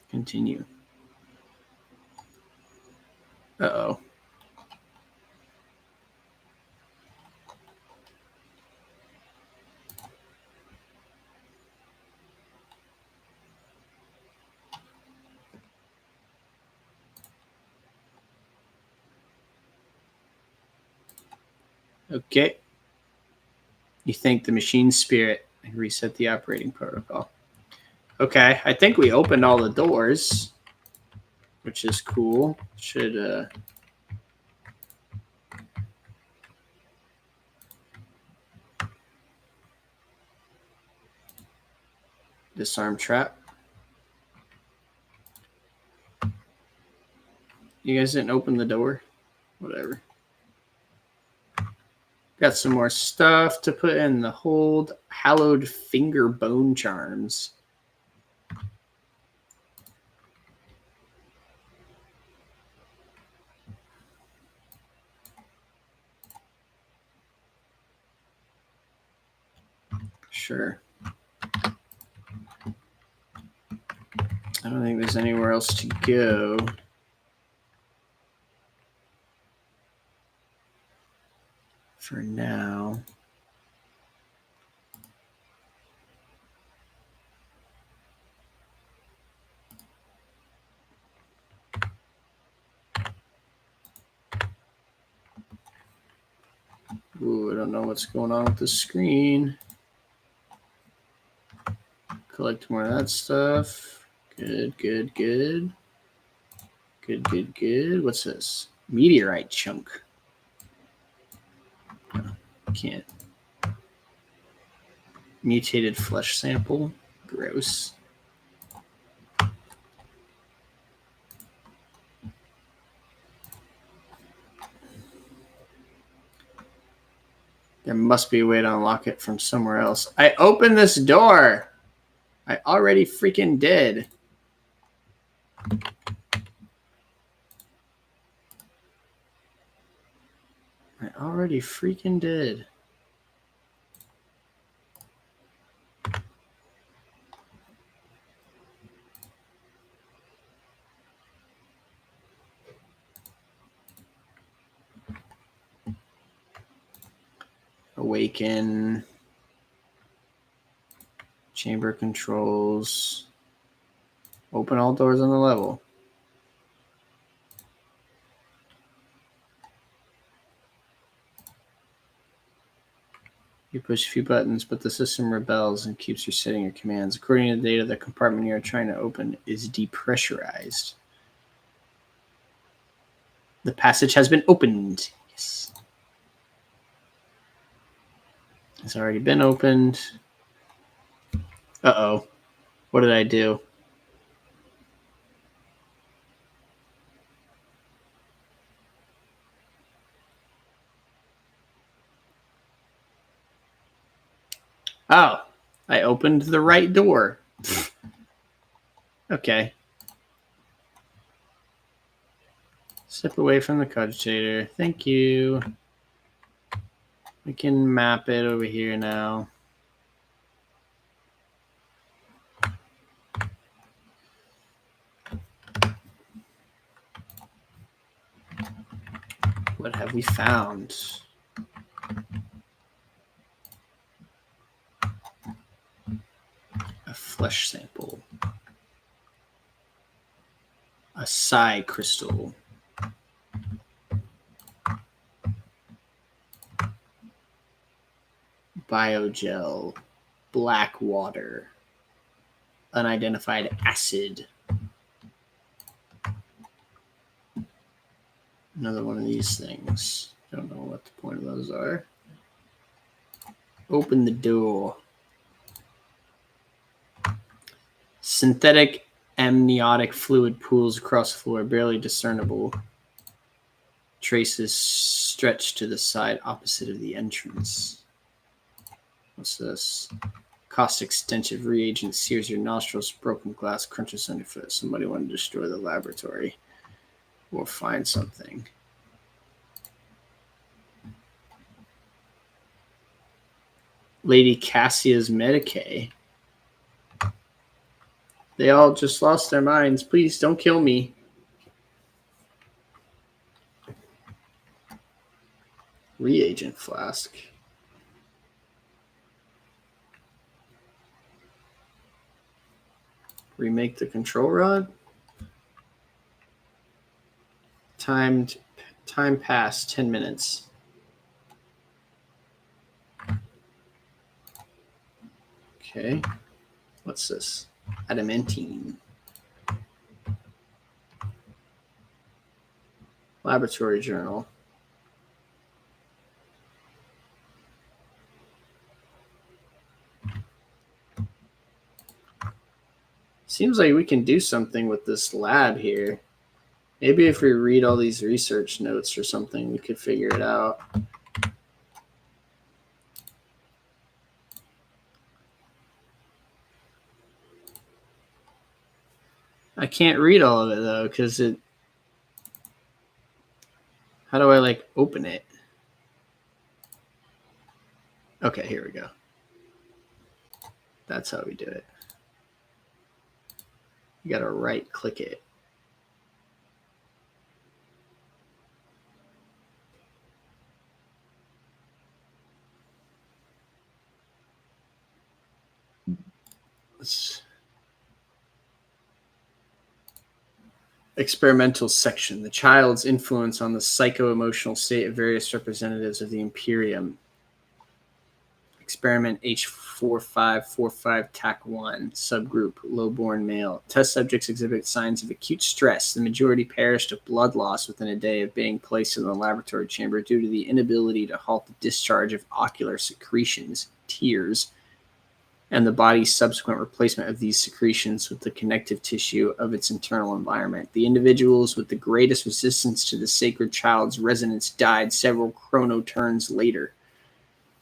Continue. Uh-oh. Okay. You thank the machine spirit and reset the operating protocol. Okay, I think we opened all the doors, which is cool. Should disarm trap. You guys didn't open the door? Whatever. Got some more stuff to put in the hold. Hallowed finger bone charms. Sure. I don't think there's anywhere else to go. For now. Ooh, I don't know what's going on with the screen. Collect more of that stuff. Good, good, good. Good, good, good. What's this? Meteorite chunk. Oh, can't. Mutated flesh sample. Gross. There must be a way to unlock it from somewhere else. I opened this door. I already freaking did. I already freaking did. Awaken. Chamber controls. Open all doors on the level. You push a few buttons, but the system rebels and keeps resetting your commands. According to the data, the compartment you are trying to open is depressurized. The passage has been opened. Yes. It's already been opened. Uh-oh. What did I do? Oh, I opened the right door. Okay. Step away from the cogitator. Thank you. We can map it over here now. What have we found? A flesh sample. A psi crystal. Biogel. Black water. Unidentified acid. Another one of these things. Don't know what the point of those are. Open the door. Synthetic amniotic fluid pools across the floor, barely discernible. Traces stretch to the side opposite of the entrance. What's this? Caustic stench of reagent sears your nostrils. Broken glass crunches underfoot. Somebody wanted to destroy the laboratory. We'll find something. Lady Cassia's Medicae. They all just lost their minds. Please don't kill me. Reagent flask. Remake the control rod. Time passed 10 minutes. Okay. What's this? Adamantine. Laboratory journal. Seems like we can do something with this lab here. Maybe if we read all these research notes or something, we could figure it out. I can't read all of it though, because it. How do I like open it? Okay, here we go. That's how we do it. You gotta right click it. Experimental section. The child's influence on the psycho-emotional state of various representatives of the Imperium. Experiment H4545 TAC1, subgroup, low-born male. Test subjects exhibit signs of acute stress. The majority perished of blood loss within a day of being placed in the laboratory chamber due to the inability to halt the discharge of ocular secretions, tears, and the body's subsequent replacement of these secretions with the connective tissue of its internal environment. The individuals with the greatest resistance to the sacred child's resonance died several chronoturns later.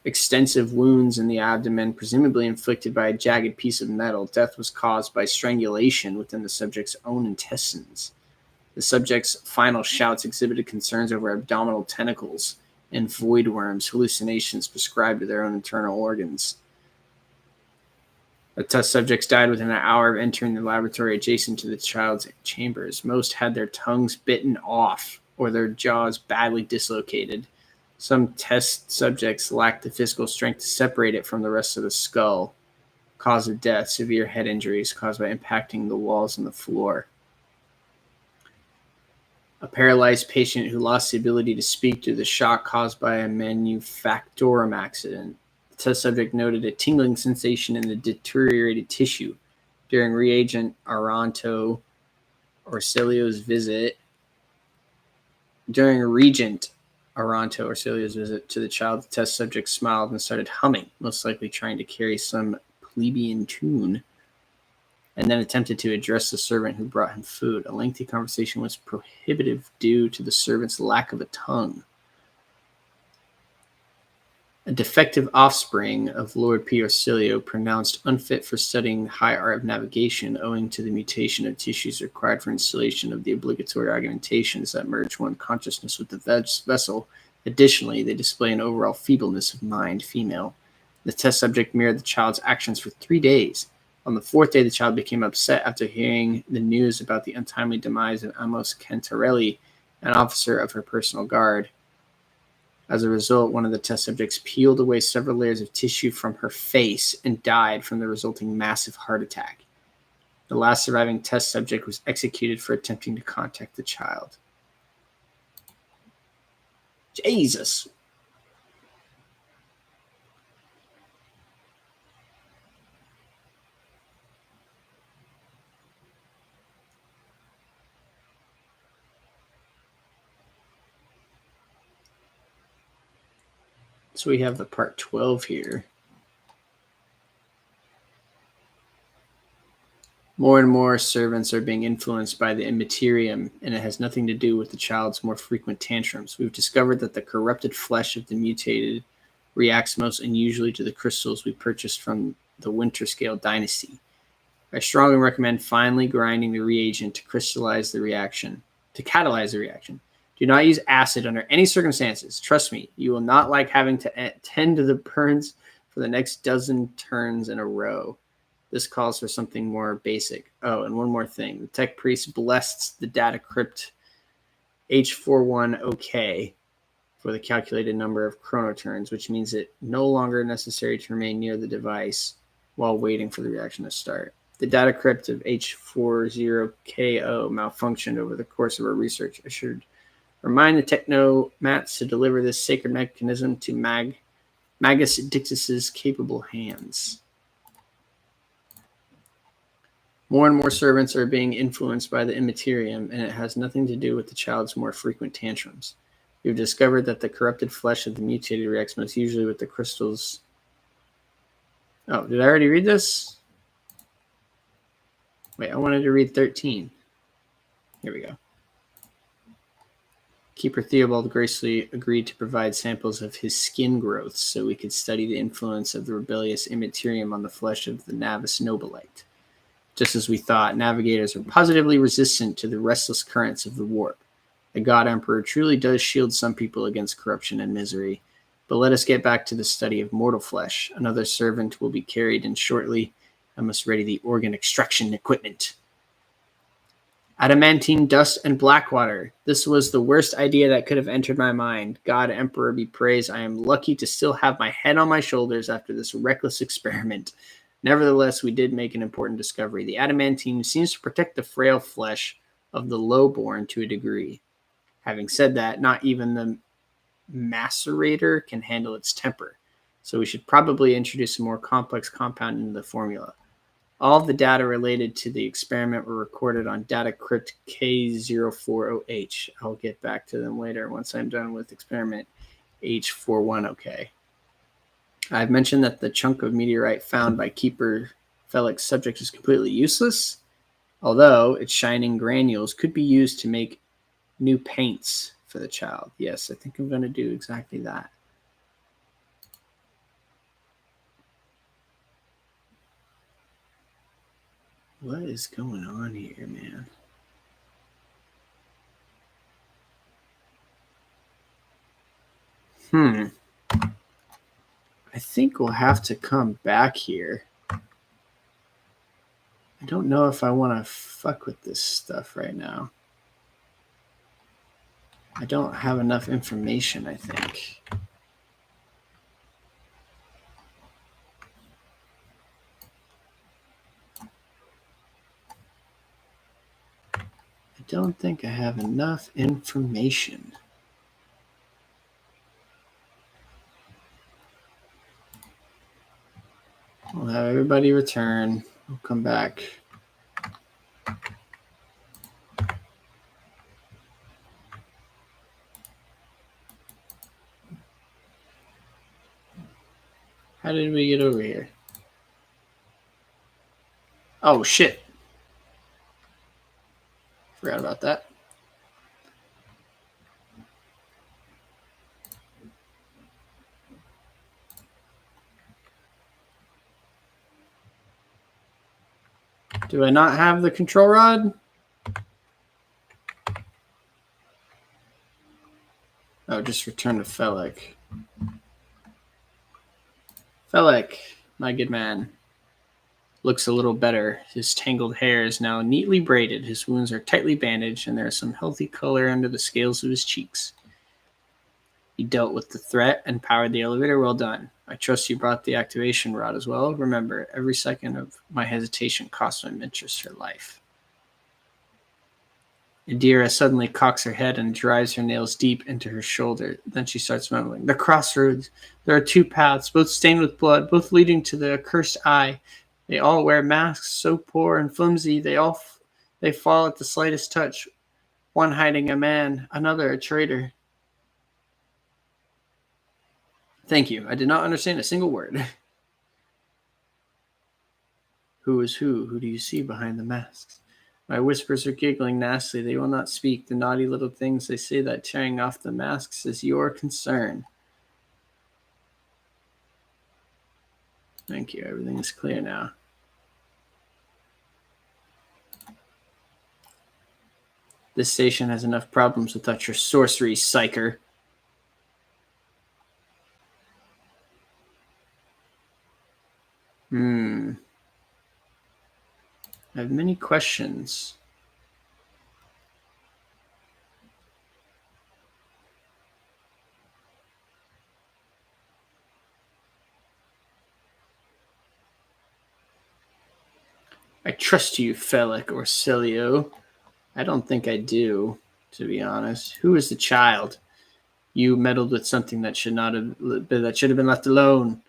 Extensive wounds in the abdomen, presumably inflicted by a jagged piece of metal. Death was caused by strangulation within the subject's own intestines. The subject's final shouts exhibited concerns over abdominal tentacles and void worms, hallucinations prescribed to their own internal organs. The test subjects died within an hour of entering the laboratory adjacent to the child's chambers. Most had their tongues bitten off or their jaws badly dislocated. Some test subjects lacked the physical strength to separate it from the rest of the skull. Cause of death, severe head injuries caused by impacting the walls and the floor. A paralyzed patient who lost the ability to speak due to the shock caused by a manufactorum accident. The test subject noted a tingling sensation in the deteriorated tissue during reagent Aranto Orsilio's visit. During Regent Aranto Orsilio's visit to the child, the test subject smiled and started humming, most likely trying to carry some plebeian tune, and then attempted to address the servant who brought him food. A lengthy conversation was prohibitive due to the servant's lack of a tongue. A defective offspring of Lord P. Orsilio, pronounced unfit for studying the high art of navigation owing to the mutation of tissues required for installation of the obligatory augmentations that merge one consciousness with the vessel. Additionally, they display an overall feebleness of mind, female. The test subject mirrored the child's actions for 3 days. On the 4th day, the child became upset after hearing the news about the untimely demise of Amos Cantarelli, an officer of her personal guard. As a result, one of the test subjects peeled away several layers of tissue from her face and died from the resulting massive heart attack. The last surviving test subject was executed for attempting to contact the child. Jesus. So we have the part 12 here. More and more servants are being influenced by the immaterium, and it has nothing to do with the child's more frequent tantrums. We've discovered that the corrupted flesh of the mutated reacts most unusually to the crystals we purchased from the Winterscale dynasty. I strongly recommend finely grinding the reagent to catalyze the reaction. Do not use acid under any circumstances. Trust me, you will not like having to tend to the burns for the next dozen turns in a row. This calls for something more basic. Oh, and one more thing. The tech priest blessed the data crypt H41OK for the calculated number of chronoturns, which means it no longer necessary to remain near the device while waiting for the reaction to start. The data crypt of H40KO malfunctioned over the course of our research. I should remind the technomats to deliver this sacred mechanism to Magus Dictus's capable hands. More and more servants are being influenced by the immaterium, and it has nothing to do with the child's more frequent tantrums. We've discovered that the corrupted flesh of the mutated reacts most usually with the crystals. Oh, did I already read this? Wait, I wanted to read 13. Here we go. Keeper Theobald graciously agreed to provide samples of his skin growths so we could study the influence of the rebellious immaterium on the flesh of the Navis Nobilite. Just as we thought, navigators are positively resistant to the restless currents of the warp. The God Emperor truly does shield some people against corruption and misery. But let us get back to the study of mortal flesh. Another servant will be carried in shortly. I must ready the organ extraction equipment. Adamantine dust and blackwater. This was the worst idea that could have entered my mind. God Emperor be praised. I am lucky to still have my head on my shoulders after this reckless experiment. Nevertheless, we did make an important discovery. The adamantine seems to protect the frail flesh of the lowborn to a degree. Having said that, not even the macerator can handle its temper, so we should probably introduce a more complex compound into the formula. All of the data related to the experiment were recorded on data crypt K040H. I'll get back to them later once I'm done with experiment H41OK. I've mentioned that the chunk of meteorite found by Keeper Felik's subject is completely useless, although its shining granules could be used to make new paints for the child. Yes, I think I'm going to do exactly that. What is going on here, man? I think we'll have to come back here. I don't know if I want to fuck with this stuff right now. I don't have enough information, I think. I don't think I have enough information. We'll have everybody return. We'll come back. How did we get over here? Oh, shit. Forgot about that. Do I not have the control rod? Oh, just return to Felik. Felik, my good man, looks a little better. His tangled hair is now neatly braided. His wounds are tightly bandaged, and there is some healthy color under the scales of his cheeks. You dealt with the threat and powered the elevator. Well done. I trust you brought the activation rod as well. Remember, every second of my hesitation cost my mistress her life. Indira suddenly cocks her head and drives her nails deep into her shoulder. Then she starts mumbling. The crossroads. There are two paths, both stained with blood, both leading to the accursed eye. They all wear masks so poor and flimsy they fall at the slightest touch. One hiding a man, another a traitor. Thank you. I did not understand a single word. Who is who? Who do you see behind the masks? My whispers are giggling nastily. They will not speak. The naughty little things, they say that tearing off the masks is your concern. Thank you. Everything is clear now. This station has enough problems without your sorcery, psyker. I have many questions. I trust you, Felik or Celio. I don't think I do, to be honest. Who is the child? You meddled with something that should have been left alone.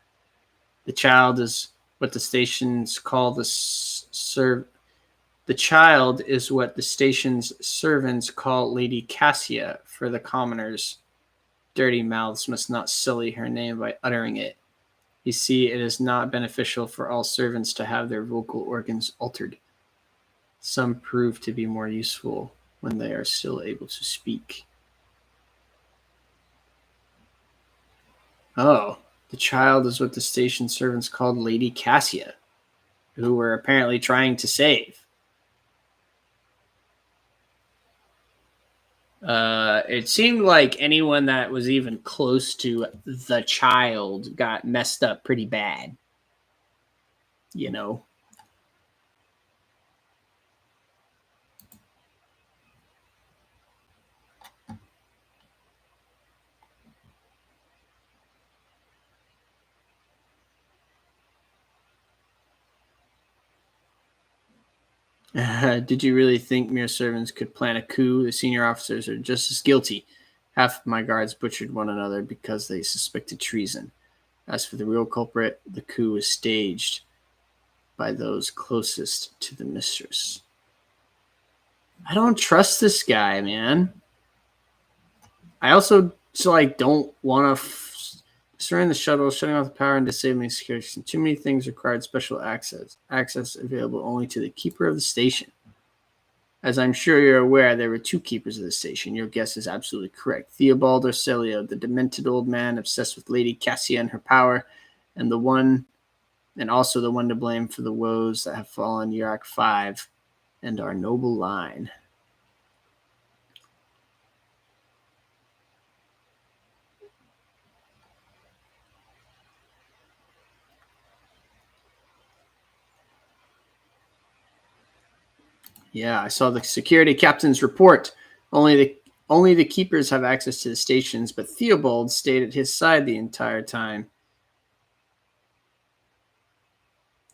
The child is what the stations call the The child is what the station's servants call Lady Cassia for the commoners. Dirty mouths must not sully her name by uttering it. You see, it is not beneficial for all servants to have their vocal organs altered. Some prove to be more useful when they are still able to speak. Oh, the child is what the station servants called Lady Cassia, who were apparently trying to save. It seemed like anyone that was even close to the child got messed up pretty bad. You know? Did you really think mere servants could plan a coup? The senior officers are just as guilty. Half of my guards butchered one another because they suspected treason. As for the real culprit, the coup was staged by those closest to the mistress. I don't trust this guy, man. I also don't want to destroying the shuttle, shutting off the power, and disabling security. Too many things required special access. Access available only to the keeper of the station. As I'm sure you're aware, there were two keepers of the station. Your guess is absolutely correct. Theobald Orselio, the demented old man obsessed with Lady Cassia and her power, and also the one to blame for the woes that have fallen Yurak 5 and our noble line. Yeah, I saw the security captain's report. Only the keepers have access to the stations, but Theobald stayed at his side the entire time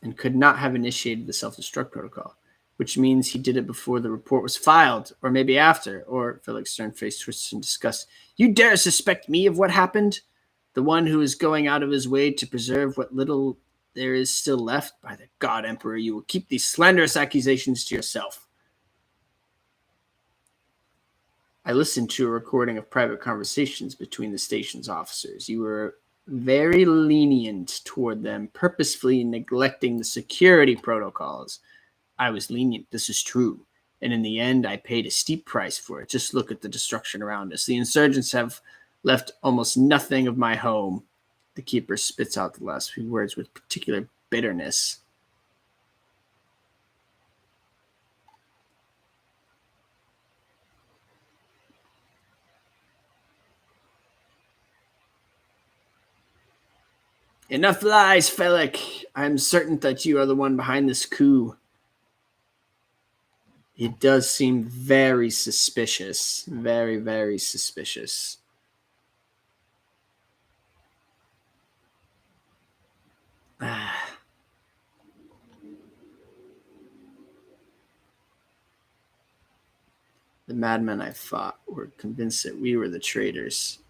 and could not have initiated the self-destruct protocol, which means he did it before the report was filed, or maybe after. Or Felix's stern face twisted in disgust. You dare suspect me of what happened? The one who is going out of his way to preserve what little there is still left? By the God, Emperor, you will keep these slanderous accusations to yourself. I listened to a recording of private conversations between the station's officers. You were very lenient toward them, purposefully neglecting the security protocols. I was lenient, this is true. And in the end, I paid a steep price for it. Just look at the destruction around us. The insurgents have left almost nothing of my home. The keeper spits out the last few words with particular bitterness. Enough lies, Felix. I am certain that you are the one behind this coup. It does seem very suspicious. Very, very suspicious. The madmen I fought were convinced that we were the traitors.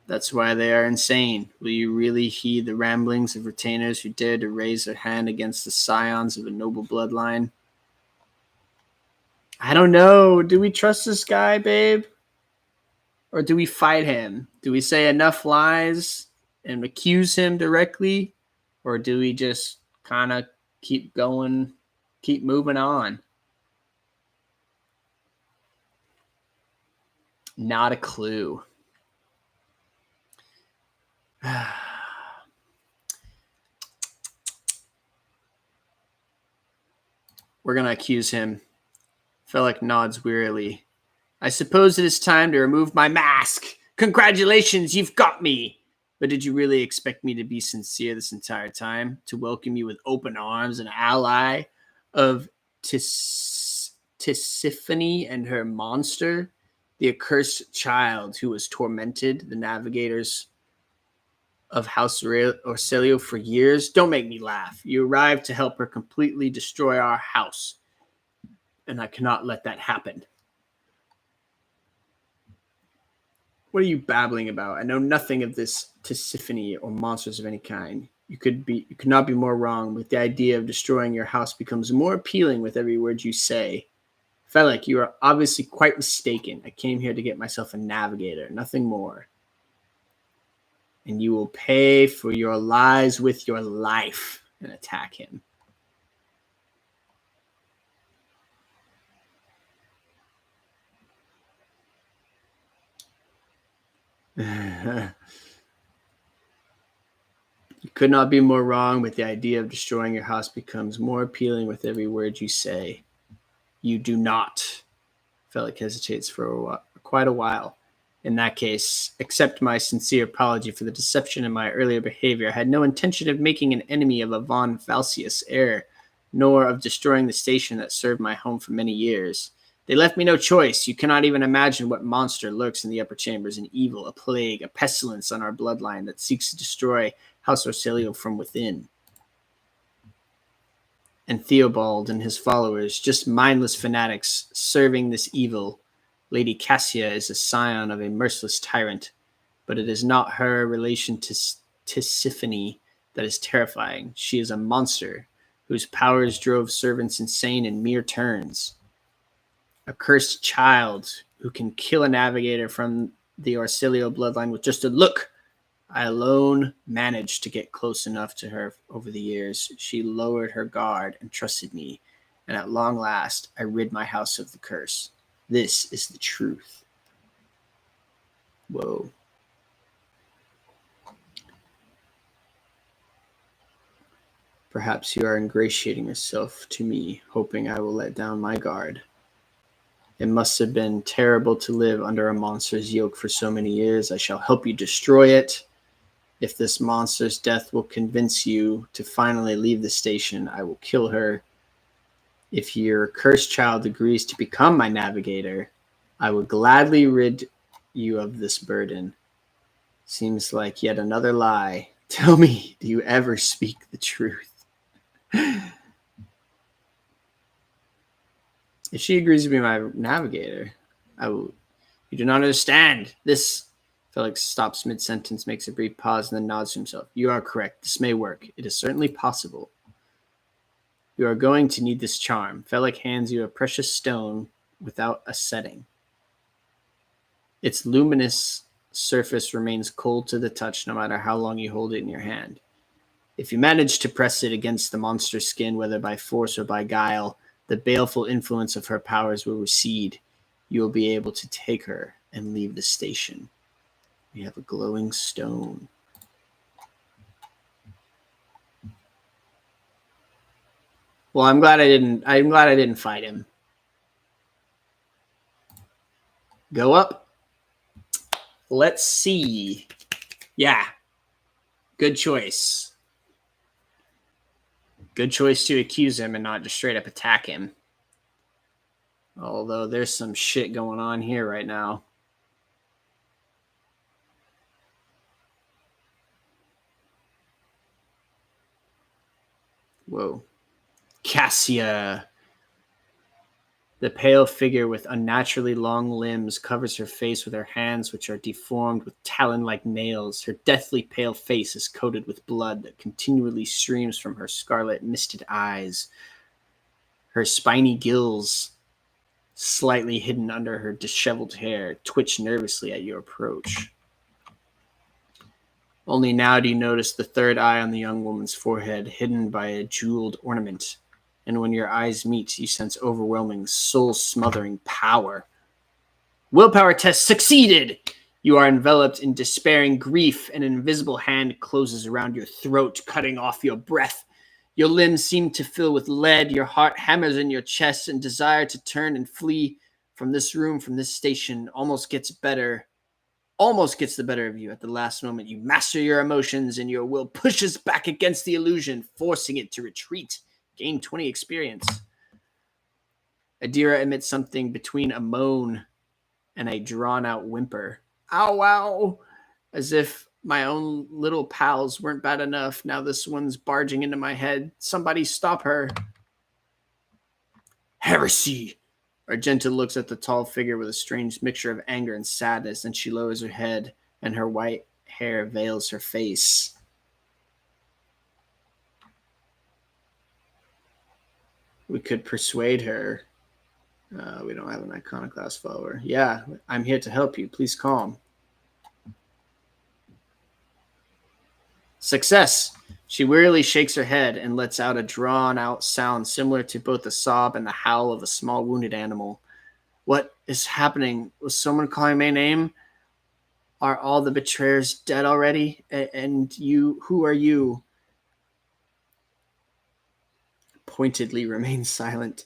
That's why they are insane. Will you really heed the ramblings of retainers who dare to raise their hand against the scions of a noble bloodline? I don't know. Do we trust this guy, babe? Or do we fight him? Do we say enough lies and accuse him directly? Or do we just kind of keep going, keep moving on? Not a clue. We're going to accuse him. Felix nods wearily. I suppose it is time to remove my mask. Congratulations, you've got me. But did you really expect me to be sincere this entire time? To welcome you with open arms, an ally of Tisiphone and her monster? The accursed child who was tormented the navigators of House Orselio for years? Don't make me laugh. You arrived to help her completely destroy our house, and I cannot let that happen. What are you babbling about? I know nothing of this Tisiphone or monsters of any kind. You could not be more wrong, but the idea of destroying your house becomes more appealing with every word you say. Felix, you are obviously quite mistaken. I came here to get myself a navigator, nothing more. And you will pay for your lies with your life, and attack him. You could not be more wrong, but the idea of destroying your house becomes more appealing with every word you say. You do not. Felix hesitates for quite a while. In that case, accept my sincere apology for the deception in my earlier behavior. I had no intention of making an enemy of a von Falcius heir, nor of destroying the station that served my home for many years. They left me no choice. You cannot even imagine what monster lurks in the upper chambers, an evil, a plague, a pestilence on our bloodline that seeks to destroy House Orsilio from within. And Theobald and his followers, just mindless fanatics serving this evil. Lady Cassia is a scion of a merciless tyrant, but it is not her relation to Tisiphone that is terrifying. She is a monster whose powers drove servants insane in mere turns. A cursed child who can kill a navigator from the Orsilio bloodline with just a look. I alone managed to get close enough to her over the years. She lowered her guard and trusted me, and at long last, I rid my house of the curse. This is the truth. Whoa. Perhaps you are ingratiating yourself to me, hoping I will let down my guard. It must have been terrible to live under a monster's yoke for so many years. I shall help you destroy it. If this monster's death will convince you to finally leave the station, I will kill her. If your cursed child agrees to become my navigator, I will gladly rid you of this burden. Seems like yet another lie. Tell me, do you ever speak the truth? If she agrees to be my navigator, I will. You do not understand. This. Felix stops mid-sentence, makes a brief pause, and then nods to himself. You are correct. This may work. It is certainly possible. You are going to need this charm. Felix hands you a precious stone without a setting. Its luminous surface remains cold to the touch no matter how long you hold it in your hand. If you manage to press it against the monster's skin, whether by force or by guile, the baleful influence of her powers will recede. You will be able to take her and leave the station. We have a glowing stone. Well, I'm glad I didn't fight him. Go up. Let's see. Yeah. Good choice. Good choice to accuse him and not just straight up attack him. Although there's some shit going on here right now. Whoa. Cassia. The pale figure with unnaturally long limbs covers her face with her hands, which are deformed with talon-like nails. Her deathly pale face is coated with blood that continually streams from her scarlet, misted eyes. Her spiny gills, slightly hidden under her disheveled hair, twitch nervously at your approach. Only now do you notice the third eye on the young woman's forehead, hidden by a jeweled ornament. And when your eyes meet, you sense overwhelming, soul-smothering power. Willpower test succeeded! You are enveloped in despairing grief. An invisible hand closes around your throat, cutting off your breath. Your limbs seem to fill with lead. Your heart hammers in your chest, and desire to turn and flee from this room, from this station, almost gets the better of you. At the last moment, you master your emotions, and your will pushes back against the illusion, forcing it to retreat. Gain 20 experience. Adira emits something between a moan and a drawn-out whimper. Ow, ow! As if my own little pals weren't bad enough. Now this one's barging into my head. Somebody stop her. Heresy! Argenta looks at the tall figure with a strange mixture of anger and sadness, and she lowers her head, and her white hair veils her face. We could persuade her. We don't have an iconoclast follower. Yeah, I'm here to help you. Please calm. Success! She wearily shakes her head and lets out a drawn-out sound similar to both the sob and the howl of a small wounded animal. What is happening? Was someone calling my name? Are all the betrayers dead already? And you, who are you? Pointedly remains silent.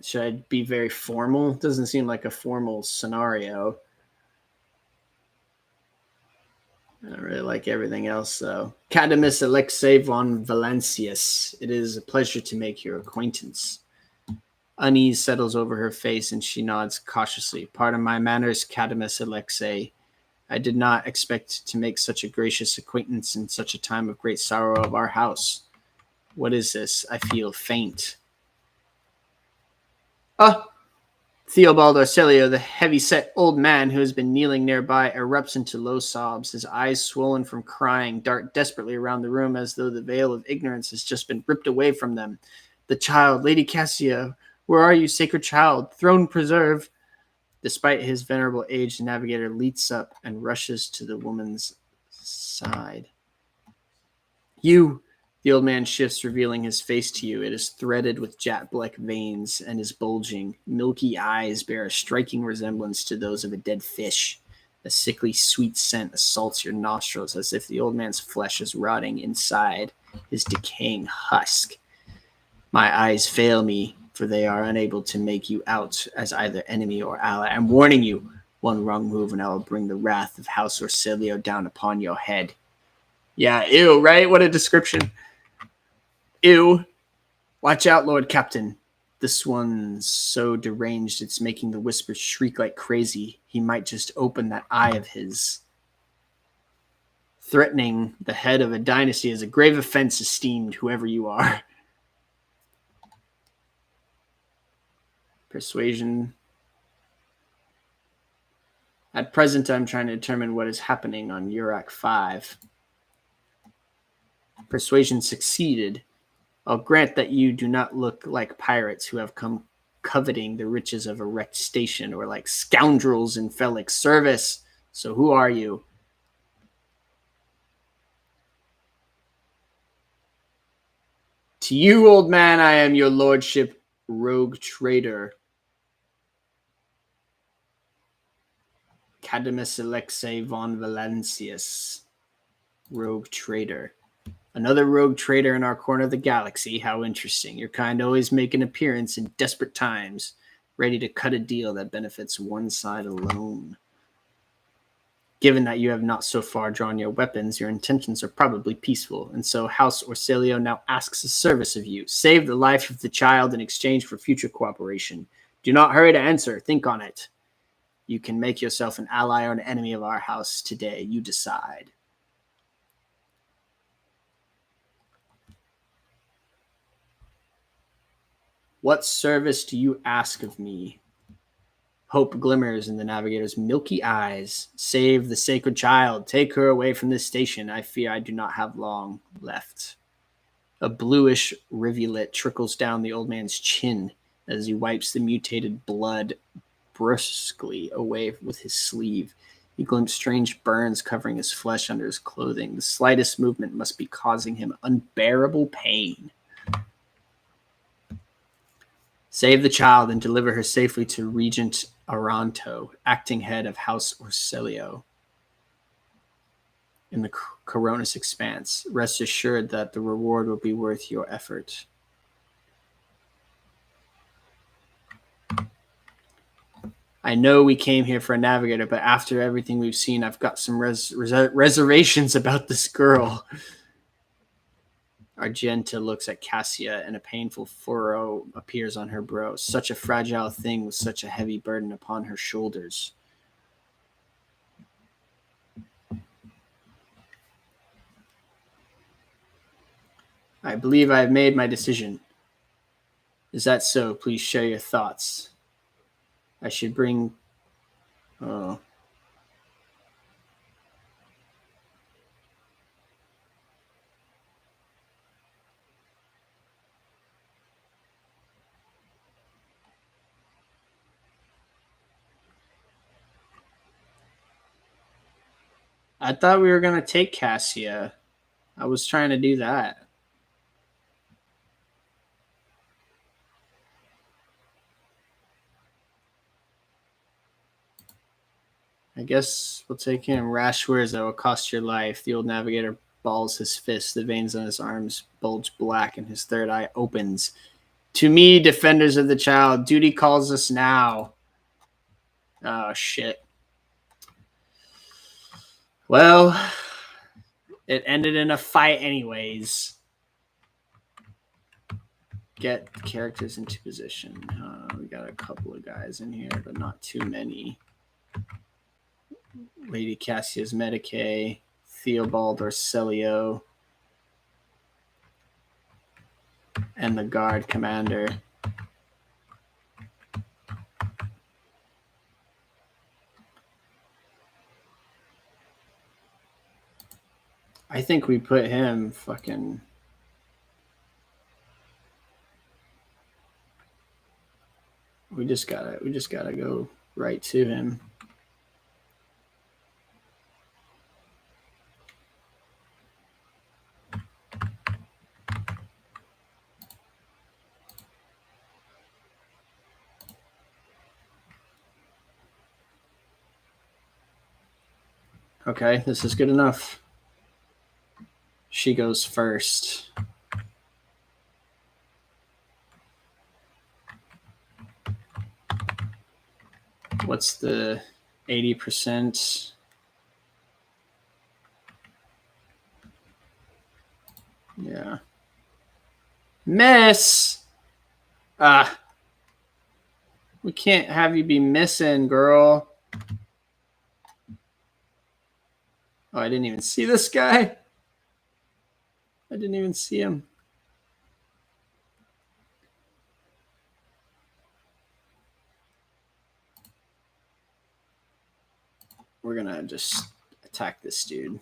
Should I be very formal? Doesn't seem like a formal scenario. I don't really like everything else, though. Cadamus Alexei von Valancius. It is a pleasure to make your acquaintance. Unease settles over her face, and she nods cautiously. Pardon my manners, Cadamus Alexei. I did not expect to make such a gracious acquaintance in such a time of great sorrow of our house. What is this? I feel faint. Ah! Theobald Arcelio, the heavy-set old man who has been kneeling nearby, erupts into low sobs. His eyes, swollen from crying, dart desperately around the room as though the veil of ignorance has just been ripped away from them. The child, Lady Cassia, where are you, sacred child? Throne preserve! Despite his venerable age, the navigator leaps up and rushes to the woman's side. You! The old man shifts, revealing his face to you. It is threaded with jet-black veins, and his bulging, milky eyes bear a striking resemblance to those of a dead fish. A sickly sweet scent assaults your nostrils as if the old man's flesh is rotting inside his decaying husk. My eyes fail me, for they are unable to make you out as either enemy or ally. I'm warning you. One wrong move, and I will bring the wrath of House Orsilio down upon your head. Yeah, ew, right? What a description. Ew. Watch out, Lord Captain. This one's so deranged it's making the whispers shriek like crazy. He might just open that eye of his. Threatening the head of a dynasty is a grave offense, esteemed whoever you are. Persuasion. At present, I'm trying to determine what is happening on Urak 5. Persuasion succeeded. I'll grant that you do not look like pirates who have come coveting the riches of a wrecked station, or like scoundrels in Felix service. So who are you? To you, old man, I am your lordship, rogue trader. Cadamus Alexei von Valancius, rogue trader. Another rogue trader in our corner of the galaxy. How interesting. Your kind always make an appearance in desperate times, ready to cut a deal that benefits one side alone. Given that you have not so far drawn your weapons, your intentions are probably peaceful, and so House Orsilio now asks a service of you. Save the life of the child in exchange for future cooperation. Do not hurry to answer. Think on it. You can make yourself an ally or an enemy of our house today. You decide. What service do you ask of me? Hope glimmers in the navigator's milky eyes. Save the sacred child. Take her away from this station. I fear I do not have long left. A bluish rivulet trickles down the old man's chin as he wipes the mutated blood brusquely away with his sleeve. He glimpses strange burns covering his flesh under his clothing. The slightest movement must be causing him unbearable pain. Save the child and deliver her safely to Regent Aranto, acting head of House Orsilio. In the Coronis expanse, rest assured that the reward will be worth your effort. I know we came here for a navigator, but after everything we've seen, I've got some reservations about this girl. Argenta looks at Cassia, and a painful furrow appears on her brow. Such a fragile thing with such a heavy burden upon her shoulders. I believe I have made my decision. Is that so? Please share your thoughts. I should bring Oh. I thought we were going to take Cassia. I was trying to do that. I guess we'll take him. Rash words that will cost your life. The old navigator balls his fist. The veins on his arms bulge black, and his third eye opens. To me, defenders of the child, duty calls us now. Oh, shit. Well, it ended in a fight anyways. Get characters into position. We got a couple of guys in here, but not too many. Lady Cassia's Medicae, Theobald Orcelio, and the guard commander. I think we put him fucking. We just gotta go right to him. Okay, this is good enough. She goes first. What's the 80%? Yeah. Miss! We can't have you be missing, girl. Oh, I didn't even see this guy. I didn't even see him. We're gonna just attack this dude.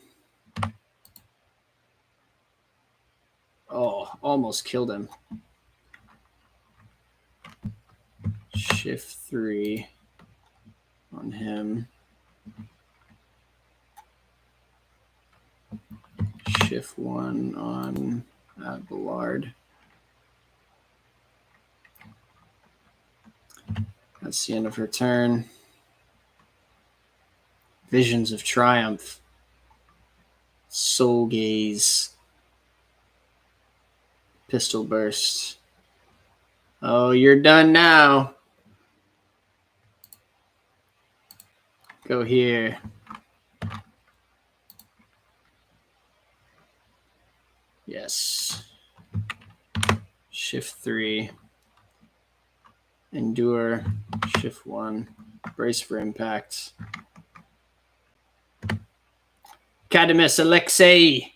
Oh, almost killed him. Shift 3 on him. Shift 1 on Ballard. That's the end of her turn. Visions of Triumph. Soul Gaze. Pistol Burst. Oh, you're done now. Go here. Yes. Shift 3. Endure. Shift 1. Brace for impact. Cadamus Alexei.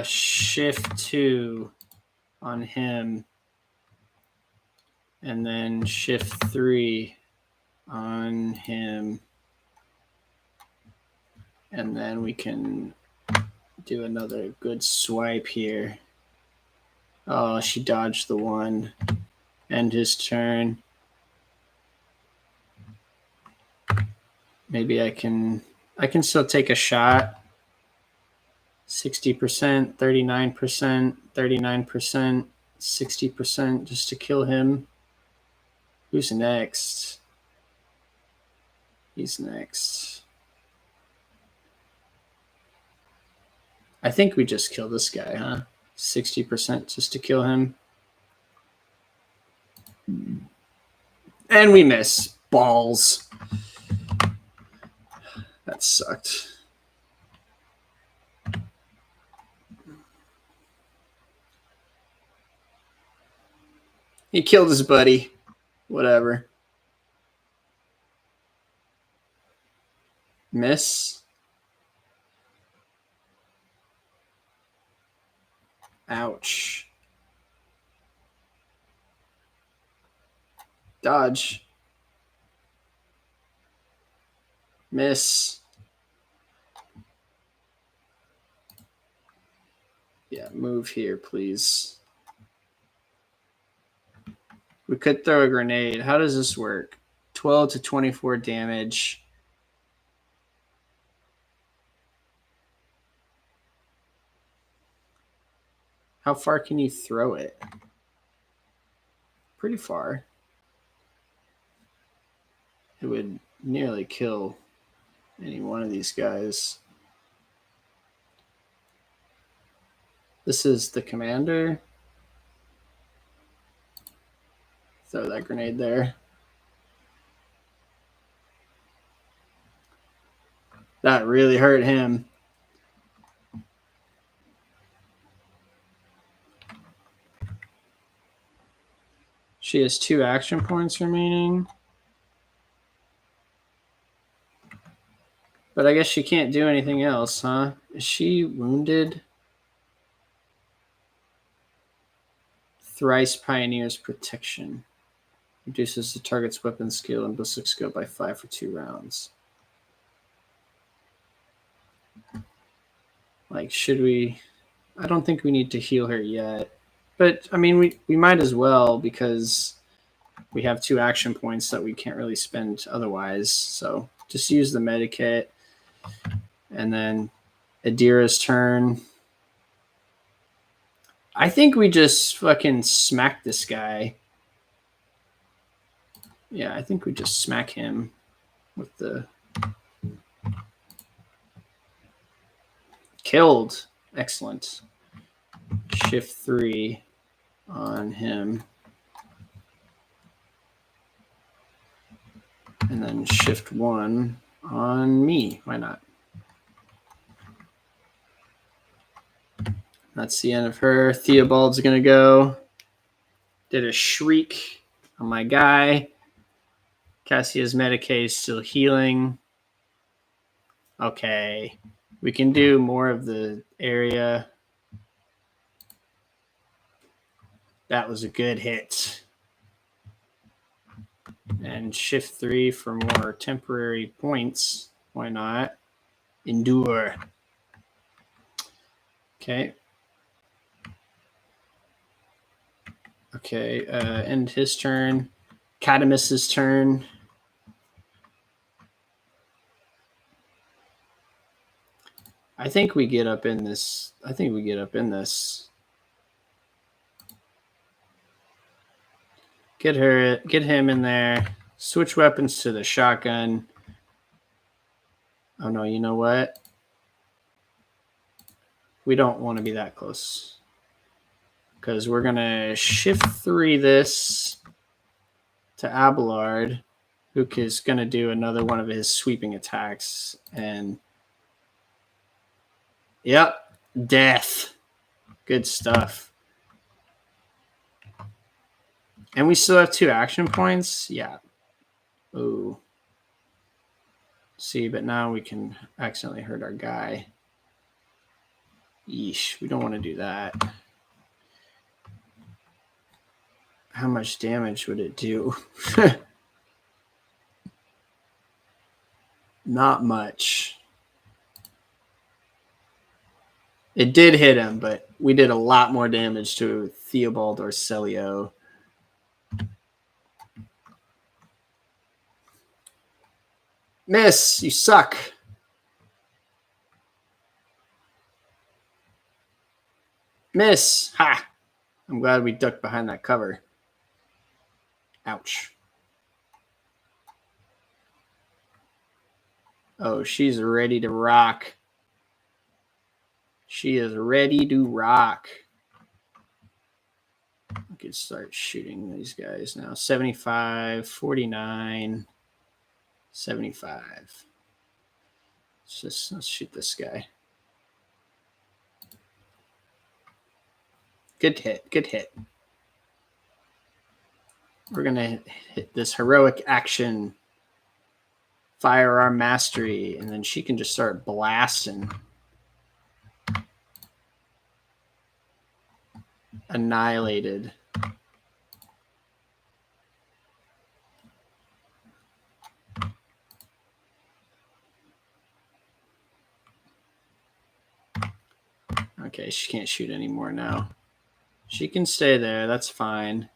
Shift 2 on him. And then shift 3 on him. And then we can do another good swipe here. Oh, she dodged the one. End his turn. Maybe I can still take a shot. 60%, 39%, 39%, 60% just to kill him. Who's next? He's next. I think we just kill this guy, huh? 60% just to kill him. And we miss. Balls. That sucked. He killed his buddy. Whatever. Miss. Ouch. Dodge. Miss. Yeah, move here, please. We could throw a grenade. How does this work? 12 to 24 damage. How far can you throw it? Pretty far. It would nearly kill any one of these guys. This is the commander. Throw that grenade there. That really hurt him. She has 2 action points remaining. But I guess she can't do anything else, huh? Is she wounded? Thrice Pioneer's Protection. Reduces the target's weapon skill and ballistic skill by 5 for 2 rounds. Like, should we... I don't think we need to heal her yet. But, I mean, we might as well because we have 2 action points that we can't really spend otherwise. So just use the medikit. And then Adira's turn. I think we just fucking smack this guy. Yeah, I think we just smack him with the... Killed. Excellent. Shift 3 on him. And then shift 1 on me. Why not? That's the end of her. Theobald's going to go. Did a shriek on my guy. Cassia's Medicaid is still healing. Okay. We can do more of the area. That was a good hit. And shift 3 for more temporary points. Why not? Endure. Okay. Okay, end his turn. Catamus's turn. I think we get up in this. Get him in there. Switch weapons to the shotgun. Oh no, you know what? We don't want to be that close. Because we're going to shift 3 this to Abelard, who is going to do another one of his sweeping attacks. And, yep, death. Good stuff. And we still have 2 action points? Yeah. Ooh. See, but now we can accidentally hurt our guy. Yeesh, we don't want to do that. How much damage would it do? Not much. It did hit him, but we did a lot more damage to Theobald Orselio. Miss, you suck. Miss. Ha! I'm glad we ducked behind that cover. Ouch. Oh, she's ready to rock. She is ready to rock. We could start shooting these guys now. 75, 49, 75. Let's shoot this guy. Good hit. Good hit. We're going to hit this heroic action. Firearm mastery. And then she can just start blasting. Annihilated. Okay, she can't shoot anymore now. She can stay there. That's fine.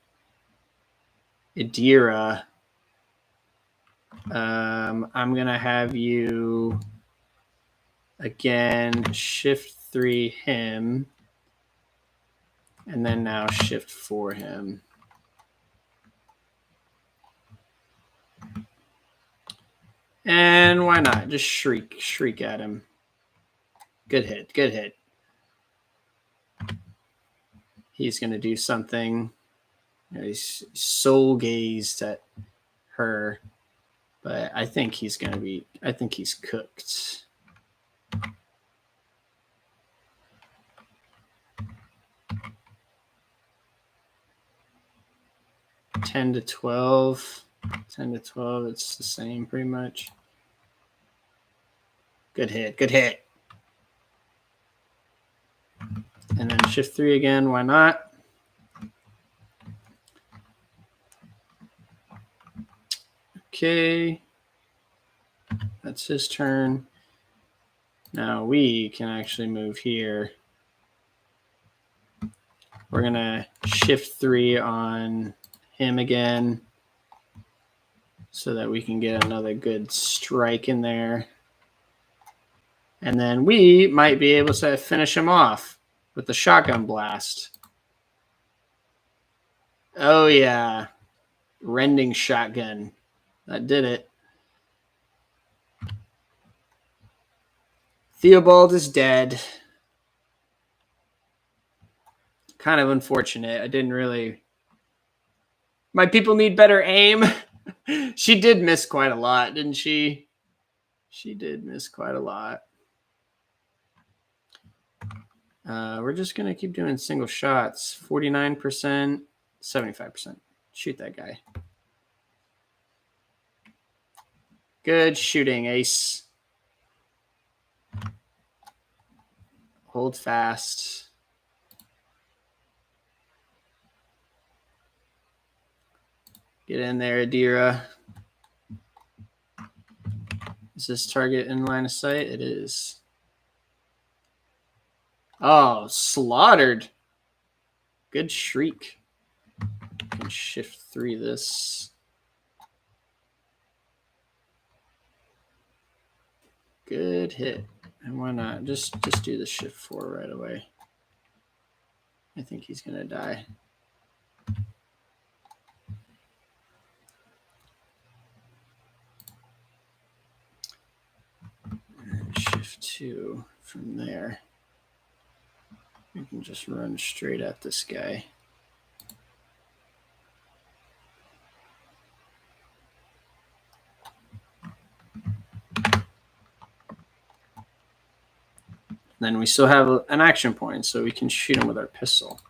Adira. I'm going to have you, again, shift 3 him. And then now shift 4 him. And why not? Just shriek at him. Good hit, good hit. He's going to do something. He's soul gazed at her. But I think he's going to be, I think he's cooked. $10 to $12. 10 to 12, it's the same pretty much. Good hit, good hit. And then shift 3 again, why not? Okay. That's his turn. Now we can actually move here. We're going to shift 3 on him again so that we can get another good strike in there. And then we might be able to finish him off with the shotgun blast. Oh, yeah. Rending shotgun. That did it. Theobald is dead. Kind of unfortunate. I didn't really... My people need better aim. She did miss quite a lot, didn't she? She did miss quite a lot. We're just going to keep doing single shots. 49%, 75%. Shoot that guy. Good shooting, Ace. Hold fast. Get in there, Adira. Is this target in line of sight? It is. Oh, slaughtered. Good shriek. I can shift 3 this. Good hit. And why not? Just do the shift 4 right away. I think he's going to die. And shift 2 from there. We can just run straight at this guy. Then we still have an action point, so we can shoot him with our pistol.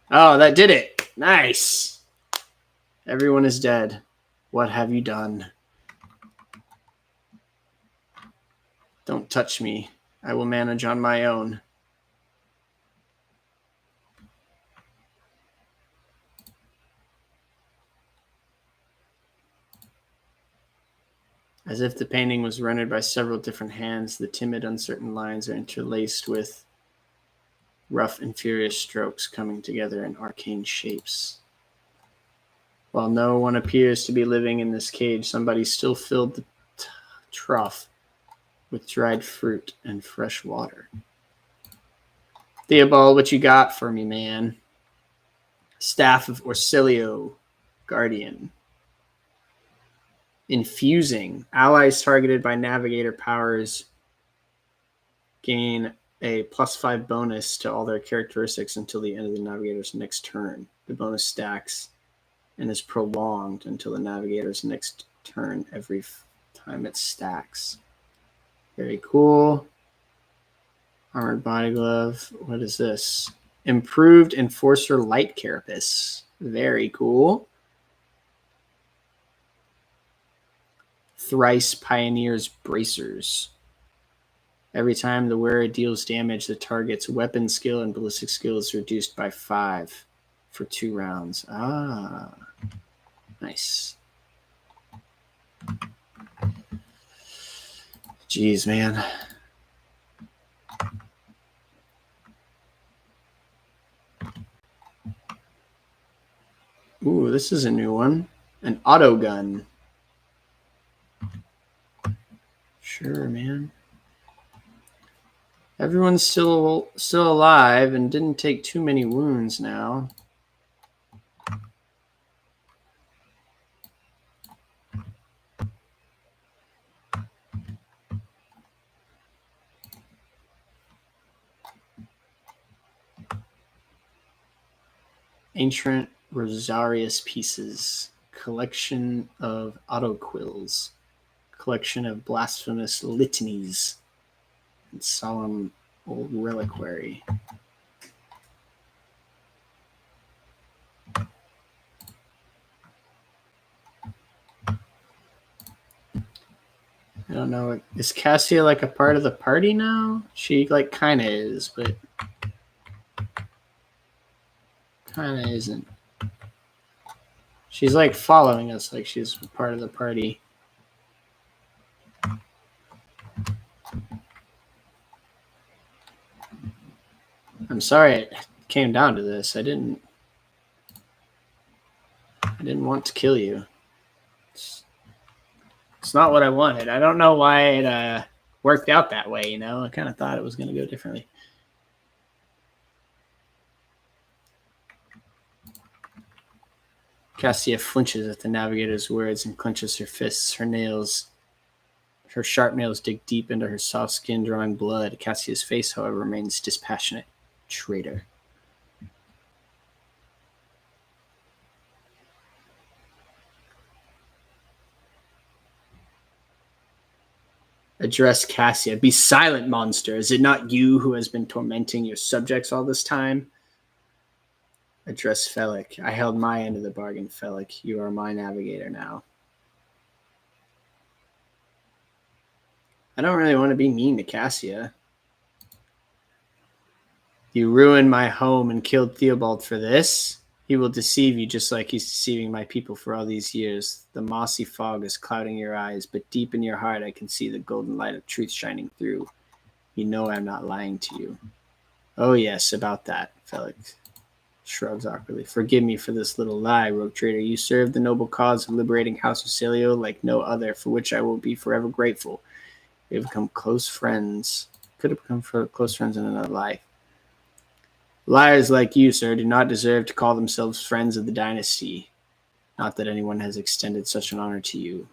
Oh, that did it. Nice. Everyone is dead. What have you done? Don't touch me. I will manage on my own. As if the painting was rendered by several different hands, the timid, uncertain lines are interlaced with rough and furious strokes coming together in arcane shapes. While no one appears to be living in this cage, somebody still filled the trough with dried fruit and fresh water. Theobald, what you got for me, man? Staff of Orsilio, Guardian. Infusing. Allies targeted by navigator powers gain a +5 bonus to all their characteristics until the end of the navigator's next turn. The bonus stacks and is prolonged until the navigator's next turn every time it stacks. Very cool. Armored body glove. What is this? Improved Enforcer Light Carapace. Very cool. Thrice Pioneer's Bracers. Every time the wearer deals damage, the target's weapon skill and ballistic skill is reduced by 5 for 2 rounds. Ah, nice. Jeez, man. this is a new one. An auto gun. Sure, man. Everyone's still alive and didn't take too many wounds now. Ancient Rosarius pieces. Collection of autoquills. Collection of blasphemous litanies. And solemn old reliquary. I don't know. Is Cassia like a part of the party now? She like kind of is, but kind of isn't. She's like following us like she's part of the party. I'm sorry it came down to this. I didn't want to kill you. It's not what I wanted. I don't know why it worked out that way, you know? I kind of thought it was going to go differently. Cassia flinches at the navigator's words and clenches her fists. Her sharp nails dig deep into her soft skin, drawing blood. Cassia's face, however, remains dispassionate. Traitor. Address Cassia. Be silent, monster. Is it not you who has been tormenting your subjects all this time? Address Felix. I held my end of the bargain, Felix. You are my navigator now. I don't really want to be mean to Cassia. You ruined my home and killed Theobald for this? He will deceive you just like he's deceiving my people for all these years. The mossy fog is clouding your eyes, but deep in your heart I can see the golden light of truth shining through. You know I'm not lying to you. Oh yes, about that, Felix shrugs awkwardly. Forgive me for this little lie, rogue traitor. You served the noble cause of liberating House Ausilio like no other, for which I will be forever grateful. We have become close friends. Could have become close friends in another life. Liars like you, sir, do not deserve to call themselves friends of the dynasty. Not that anyone has extended such an honor to you.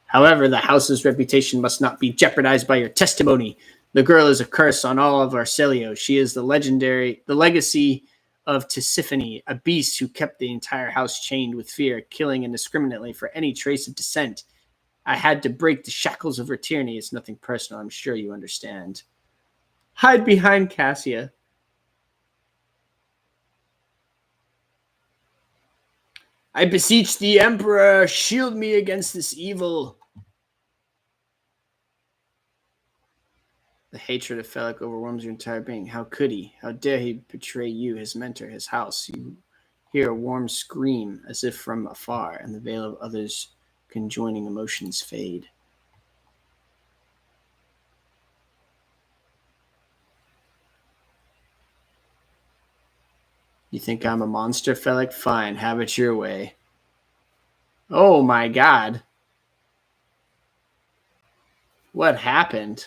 However, the house's reputation must not be jeopardized by your testimony. The girl is a curse on all of Ausilio. She is the legacy of Tisiphone, a beast who kept the entire house chained with fear, killing indiscriminately for any trace of dissent. I had to break the shackles of her tyranny. It's nothing personal, I'm sure you understand. Hide behind Cassia. I beseech the Emperor, shield me against this evil. The hatred of Felix overwhelms your entire being. How could he? How dare he betray you, his mentor, his house? You hear a warm scream as if from afar, and the veil of others' conjoining emotions fade. You think I'm a monster, Felix? Fine, have it your way. Oh my god. What happened?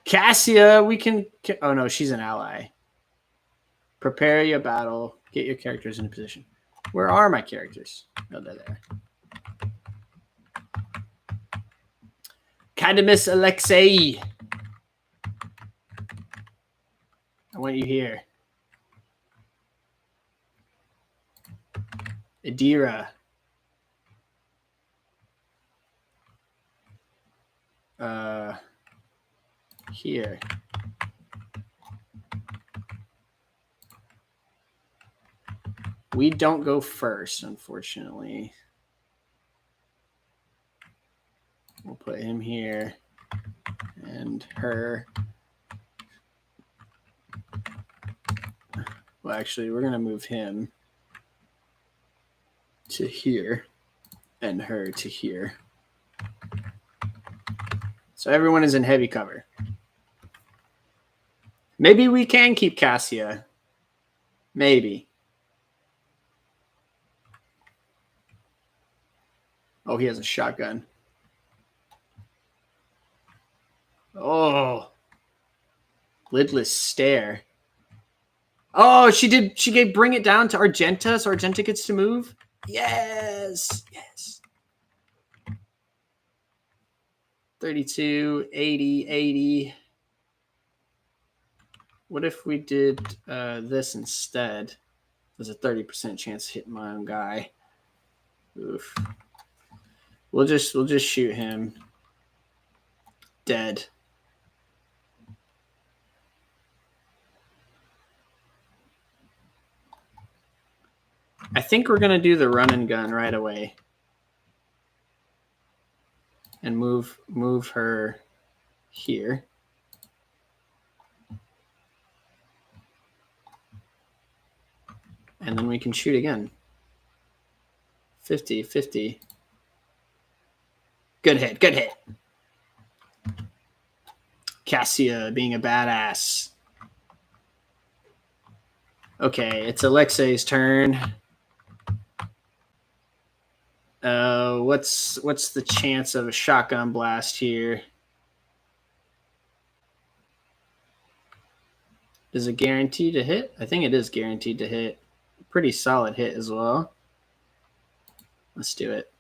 Cassia, we can... Oh no, she's an ally. Prepare your battle. Get your characters in a position. Where are my characters? Oh, they're there. Cadamus Alexei. I want you here. Adira. Here. We don't go first, unfortunately. We'll put him here and her. Well, actually, we're going to move him to here and her to here. So everyone is in heavy cover. Maybe we can keep Cassia. Maybe. Oh, he has a shotgun. Oh. Lidless stare. Oh, she did. She gave bring it down to Argenta, so Argenta gets to move. Yes. Yes. 32, 80, 80. What if we did this instead? There's a 30% chance of hitting my own guy. Oof. We'll just shoot him. Dead. I think we're gonna do the run and gun right away. And move her here. And then we can shoot again. 50, 50. Good hit, good hit. Cassia being a badass. Okay, it's Alexei's turn. What's the chance of a shotgun blast here? Is it guaranteed to hit? I think it is guaranteed to hit. Pretty solid hit as well. Let's do it.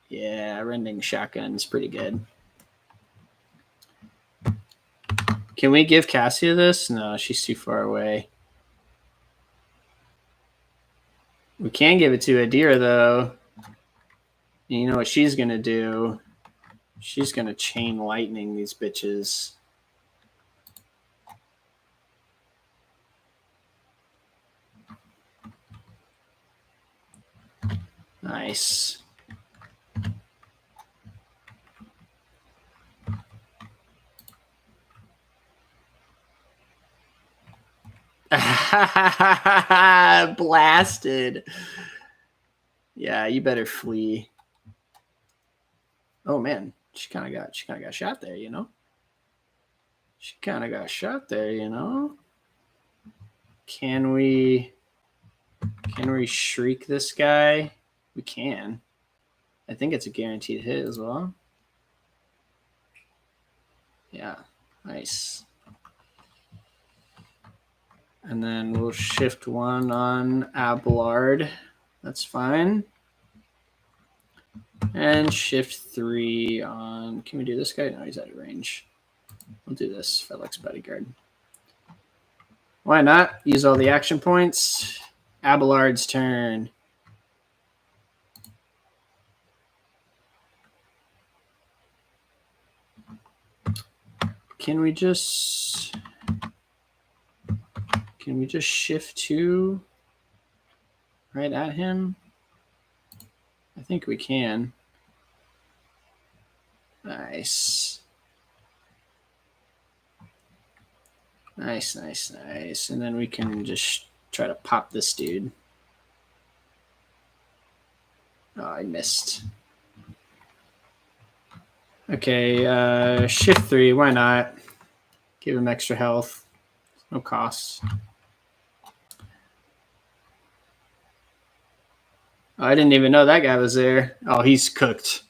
Yeah, rending shotgun is pretty good. Can we give Cassia this? No, she's too far away. We can give it to Adira, though. You know what she's going to do? She's going to chain lightning these bitches. Nice. Blasted. Yeah, you better flee. Oh man, she kind of got shot there, you know. She kind of got shot there, you know. Can we shriek this guy? We can. I think it's a guaranteed hit as well. Yeah, nice. And then we'll shift one on Abelard. That's fine. And shift 3 on... Can we do this guy? No, he's out of range. We'll do this for Lex Bodyguard. Why not? Use all the action points. Abelard's turn. Can we just shift 2 right at him? I think we can. Nice. Nice, nice, nice. And then we can just try to pop this dude. Oh, I missed. Okay, shift 3. Why not? Give him extra health. No cost. Oh, I didn't even know that guy was there. Oh, he's cooked.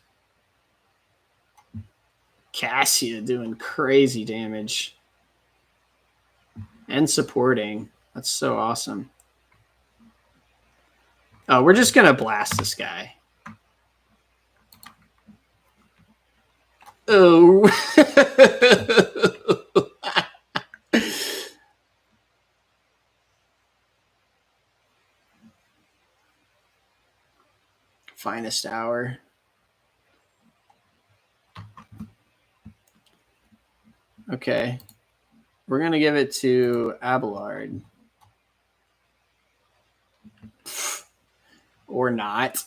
Cassia doing crazy damage. And supporting. That's so awesome. Oh, we're just going to blast this guy. Oh. Finest hour. Okay. We're going to give it to Abelard. Or not.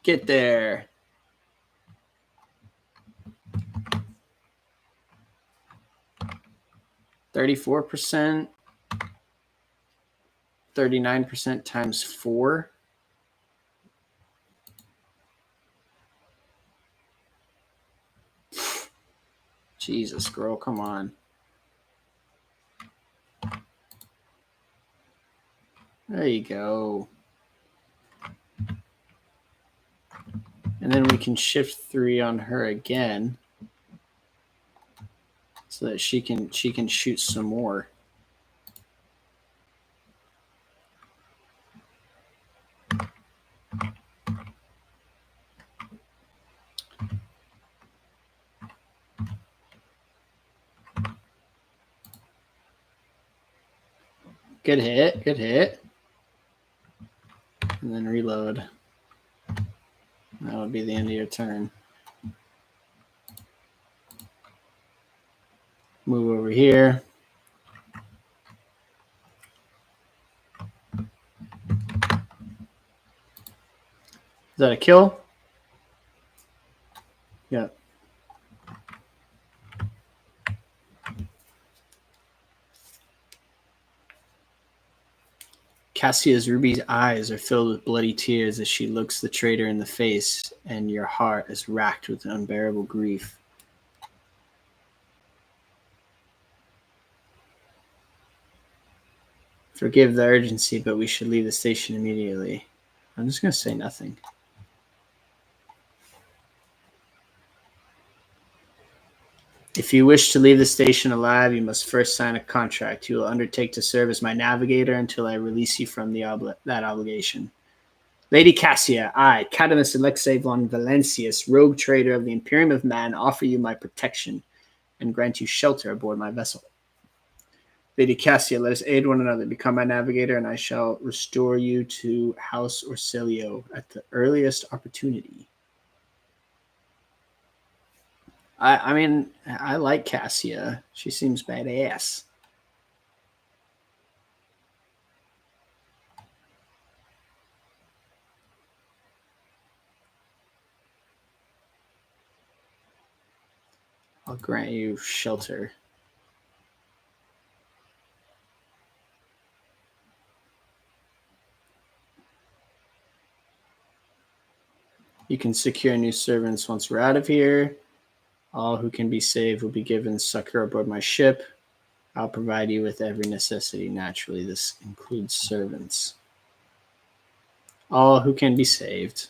Get there. %, 39% times 4. Jesus, girl, come on. There you go. And then we can shift 3 on her again so that she can shoot some more. Good hit, good hit. And then reload. That would be the end of your turn. Move over here. Is that a kill? Yeah. Cassia's ruby eyes are filled with bloody tears as she looks the traitor in the face, and your heart is racked with unbearable grief. Forgive the urgency, but we should leave the station immediately. I'm just going to say nothing. If you wish to leave the station alive, you must first sign a contract. You will undertake to serve as my navigator until I release you from that obligation. Lady Cassia, I, Cadamus Alexei von Valencius, rogue trader of the Imperium of Man, offer you my protection and grant you shelter aboard my vessel. Lady Cassia, let us aid one another. Become my navigator, and I shall restore you to House Orsilio at the earliest opportunity. I mean, I like Cassia. She seems badass. I'll grant you shelter. You can secure new servants once we're out of here. All who can be saved will be given succor aboard my ship. I'll provide you with every necessity. Naturally, this includes servants. All who can be saved.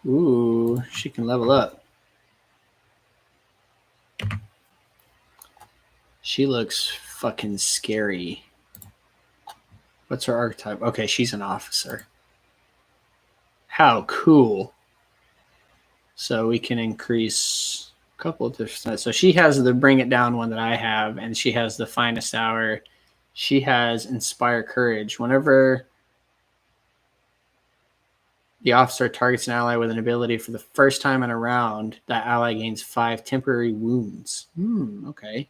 Ooh, she can level up. She looks fucking scary. What's her archetype? Okay, she's an officer. How cool. So we can increase a couple of different. So she has the bring it down one that I have, and she has the finest hour. She has inspire courage. Whenever the officer targets an ally with an ability for the first time in a round, that ally gains 5 temporary wounds. Okay.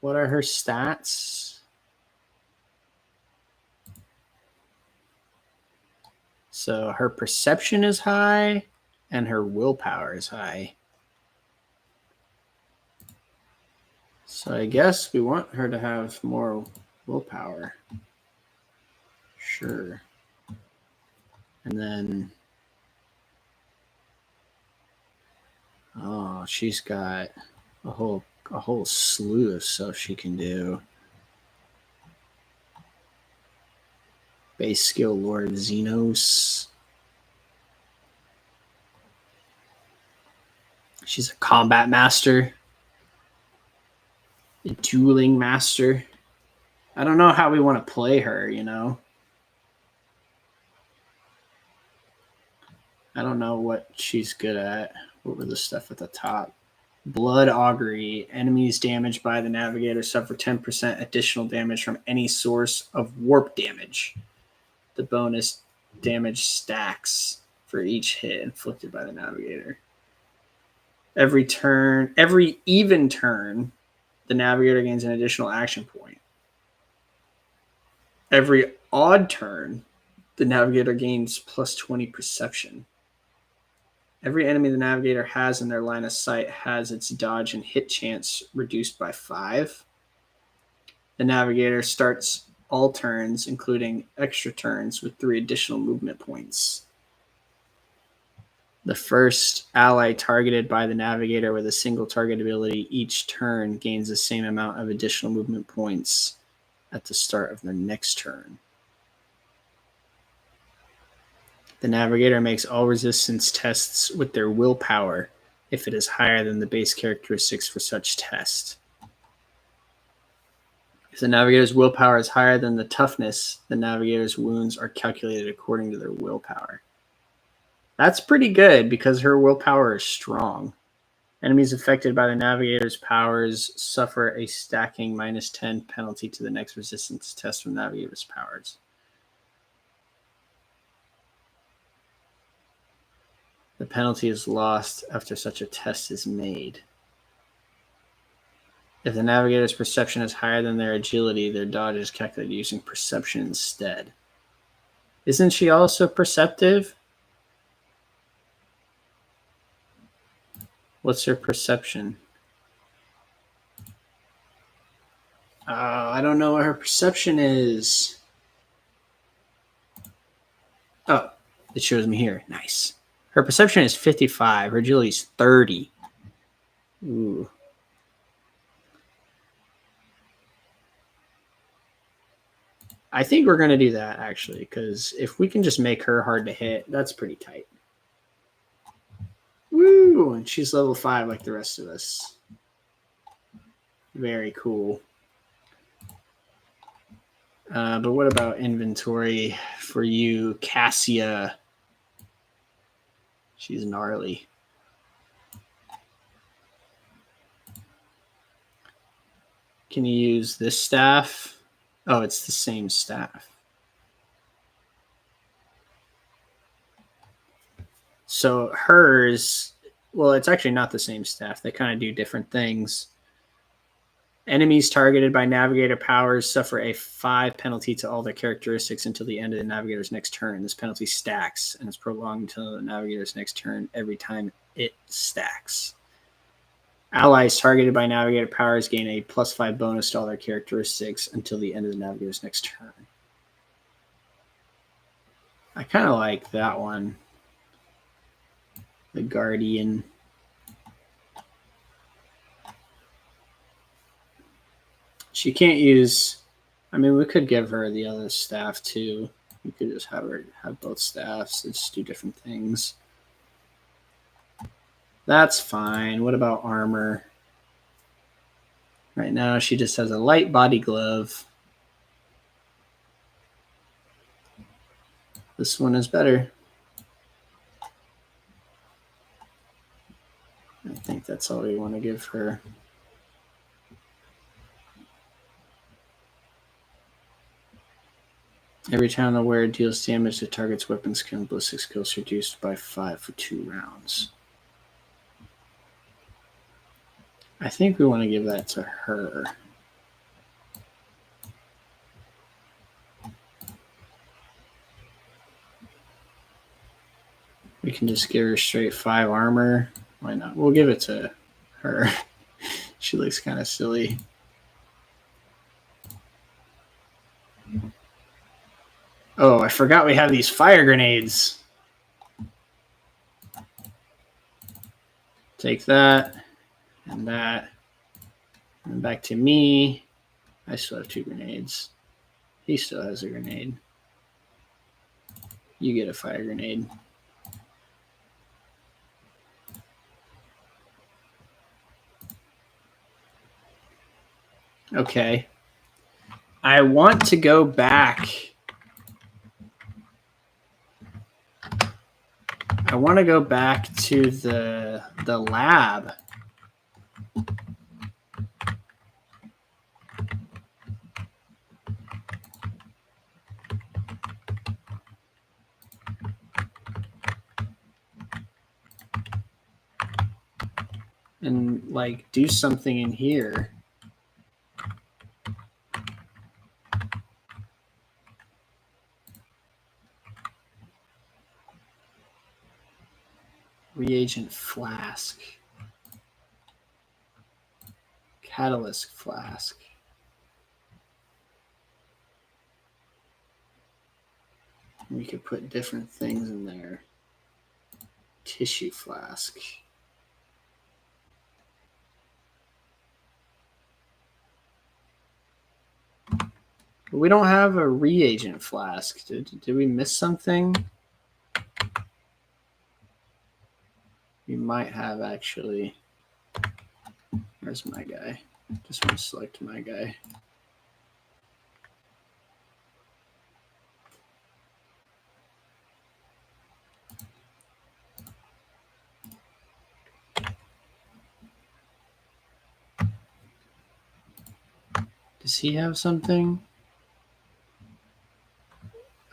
What are her stats? So her perception is high and her willpower is high. So I guess we want her to have more willpower. Sure. And then, oh, she's got a whole slew of stuff she can do. Base skill Lord Xenos. She's a combat master. A dueling master. I don't know how we want to play her, you know? I don't know what she's good at. What were the stuff at the top? Blood Augury. Enemies damaged by the Navigator suffer 10% additional damage from any source of warp damage. The bonus damage stacks for each hit inflicted by the Navigator. Every even turn, the Navigator gains an additional action point. Every odd turn, the Navigator gains plus 20 perception. Every enemy the navigator has in their line of sight has its dodge and hit chance reduced by 5. The navigator starts all turns, including extra turns, with 3 additional movement points. The first ally targeted by the navigator with a single target ability each turn gains the same amount of additional movement points at the start of their next turn. The navigator makes all resistance tests with their willpower if it is higher than the base characteristics for such test. If the navigator's willpower is higher than the toughness, the navigator's wounds are calculated according to their willpower. That's pretty good because her willpower is strong. Enemies affected by the navigator's powers suffer a stacking -10 penalty to the next resistance test from navigator's powers. The penalty is lost after such a test is made. If the navigator's perception is higher than their agility, their dodge is calculated using perception instead. Isn't she also perceptive? What's her perception? I don't know what her perception is. Oh, it shows me here. Nice. Her perception is 55. Her agility is 30. Ooh. I think we're going to do that, actually, because if we can just make her hard to hit, that's pretty tight. Woo! And she's level 5 like the rest of us. Very cool. But what about inventory for you, Cassia? She's gnarly. Can you use this staff? Oh, it's the same staff. So hers, well, it's actually not the same staff. They kind of do different things. Enemies targeted by navigator powers suffer a 5 penalty to all their characteristics until the end of the navigator's next turn. This penalty stacks and is prolonged until the navigator's next turn every time it stacks. Allies targeted by navigator powers gain a +5 bonus to all their characteristics until the end of the navigator's next turn. I kind of like that one. The Guardian. She can't use... I mean, we could give her the other staff, too. We could just have her have both staffs and just do different things. That's fine. What about armor? Right now, she just has a light body glove. This one is better. I think that's all we want to give her. Every time the wearer deals damage, the target's weapon skill and ballistic skills reduced by 5 for 2 rounds. I think we want to give that to her. We can just give her straight 5 armor. Why not? We'll give it to her. She looks kind of silly. Oh, I forgot we have these fire grenades. Take that and that. And back to me. I still have 2 grenades. He still has a grenade. You get a fire grenade. Okay. I want to go back. I want to go back to the lab. And like do something in here. Reagent flask. Catalyst flask. We could put different things in there. Tissue flask. We don't have a reagent flask. Did we miss something? We might have, actually. Where's my guy? Just want to select my guy. Does he have something?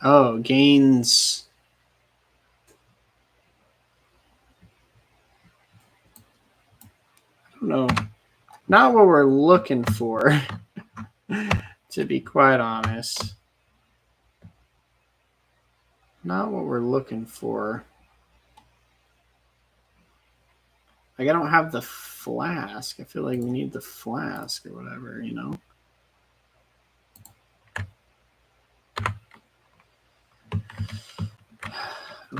Oh, gains. I don't know. Not what we're looking for, to be quite honest. Not what we're looking for. Like, I don't have the flask. I feel like we need the flask or whatever, you know?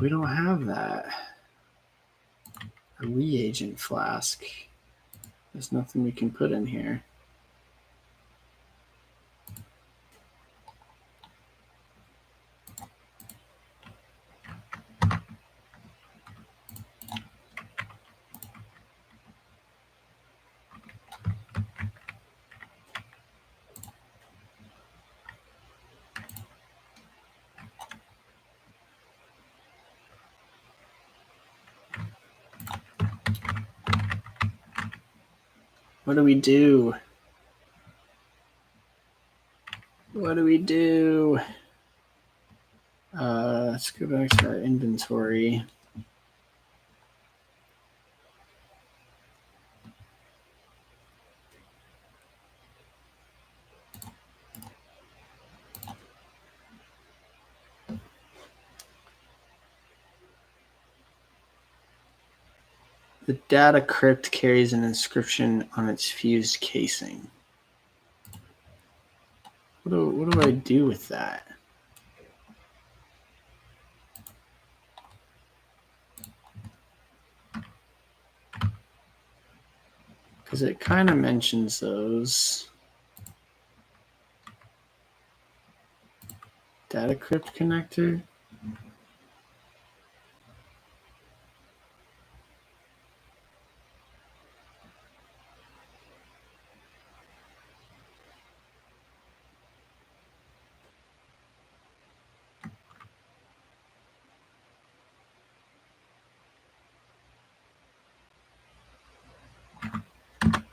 We don't have that. A reagent flask. There's nothing we can put in here. What do we do? What do we do? Let's go back to our inventory. The data crypt carries an inscription on its fused casing. What do I do with that? Because it kind of mentions those. Data crypt connector.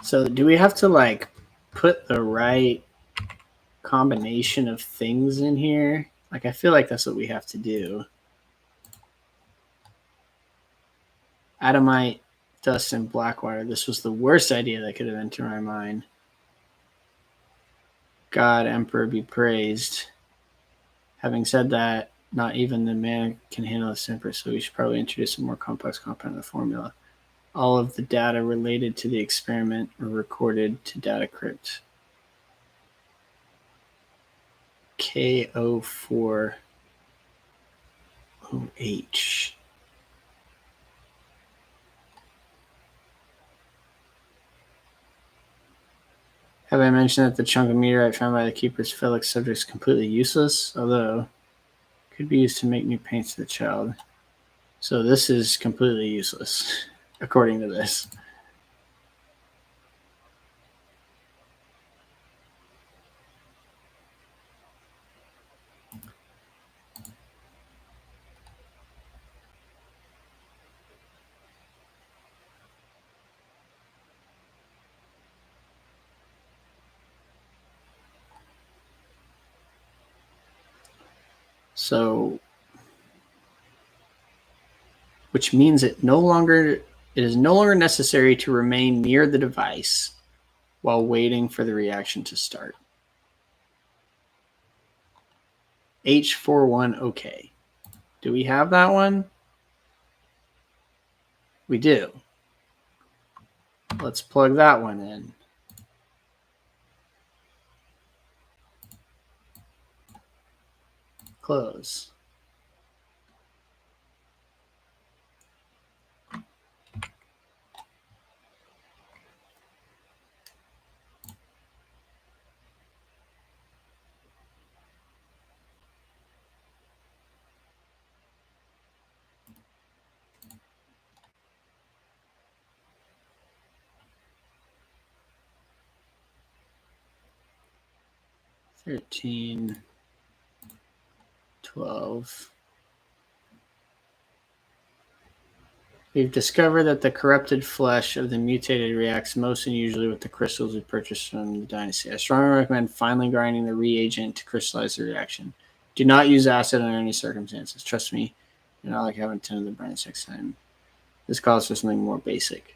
So do we have to like put the right combination of things in here? Like, I feel like that's what we have to do. Adamite, dust, and Blackwire. This was the worst idea that could have entered my mind. God, Emperor be praised. Having said that, not even the man can handle a simper, so we should probably introduce a more complex compound in the formula. All of the data related to the experiment were recorded to data crypt. KO4OH. Have I mentioned that the chunk of meteorite found by the keeper's Felix subject is completely useless, although it could be used to make new paints to the child. So this is completely useless, according to this. So, which means it is no longer necessary to remain near the device while waiting for the reaction to start. H41 OK. Do we have that one? We do. Let's plug that one in. Close. $13, $12. We've discovered that the corrupted flesh of the mutated reacts most unusually with the crystals we purchased from the dynasty. I strongly recommend finely grinding the reagent to crystallize the reaction. Do not use acid under any circumstances. Trust me, you're not like having 10 of the brands next time. This calls for something more basic.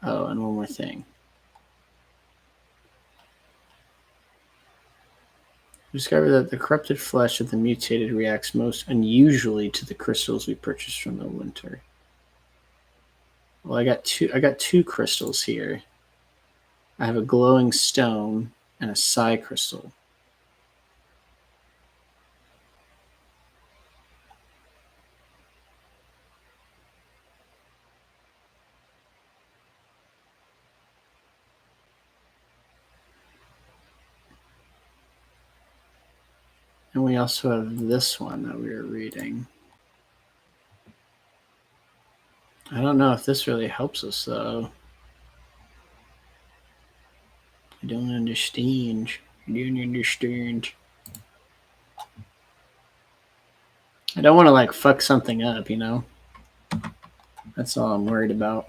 Oh, and one more thing. We discovered that the corrupted flesh of the mutated reacts most unusually to the crystals we purchased from the winter. Well, I got two crystals here. I have a glowing stone and a psi crystal. And we also have this one that we were reading. I don't know if this really helps us, though. I don't understand. I don't understand. I don't want to, like, fuck something up, you know? That's all I'm worried about.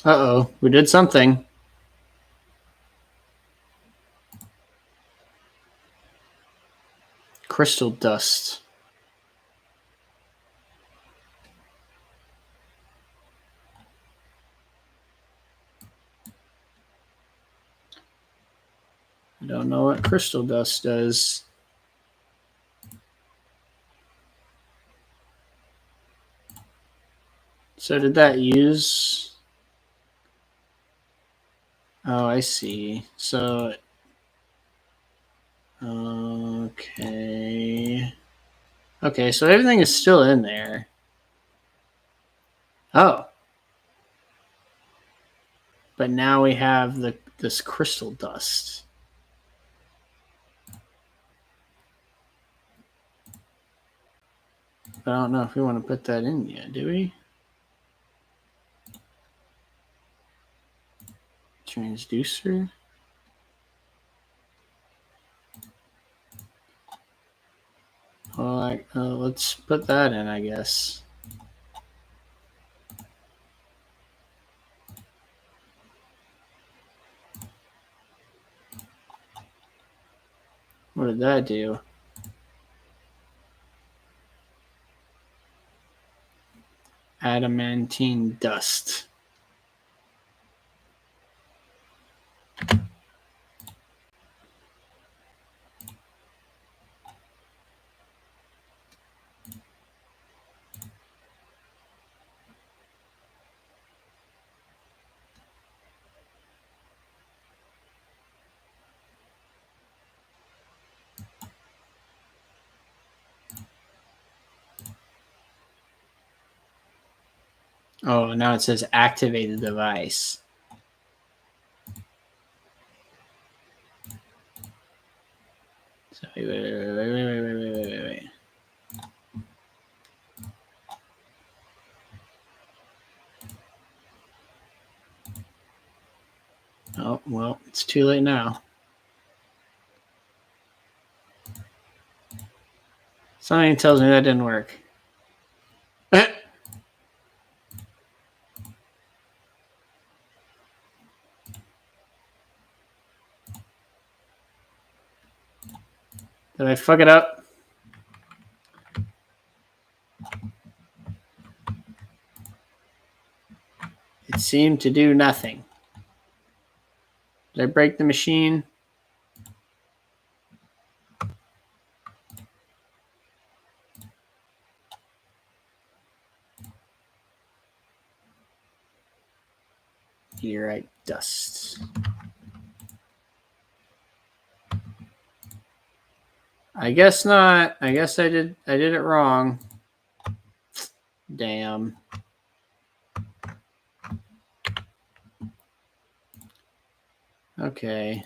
Uh-oh, we did something. Crystal dust. I don't know what crystal dust does. So did that use... Oh, I see. So... Okay. Okay, so everything is still in there. Oh. But now we have this crystal dust. But I don't know if we want to put that in yet, do we? Transducer. Well, let's put that in, I guess. What did that do? Adamantine dust. Oh, now it says activate the device. So wait. Oh, well, it's too late now. Something tells me that didn't work. Did I fuck it up? It seemed to do nothing. Did I break the machine? Meteorite dust. I guess not. I guess I did it wrong. Damn. Okay.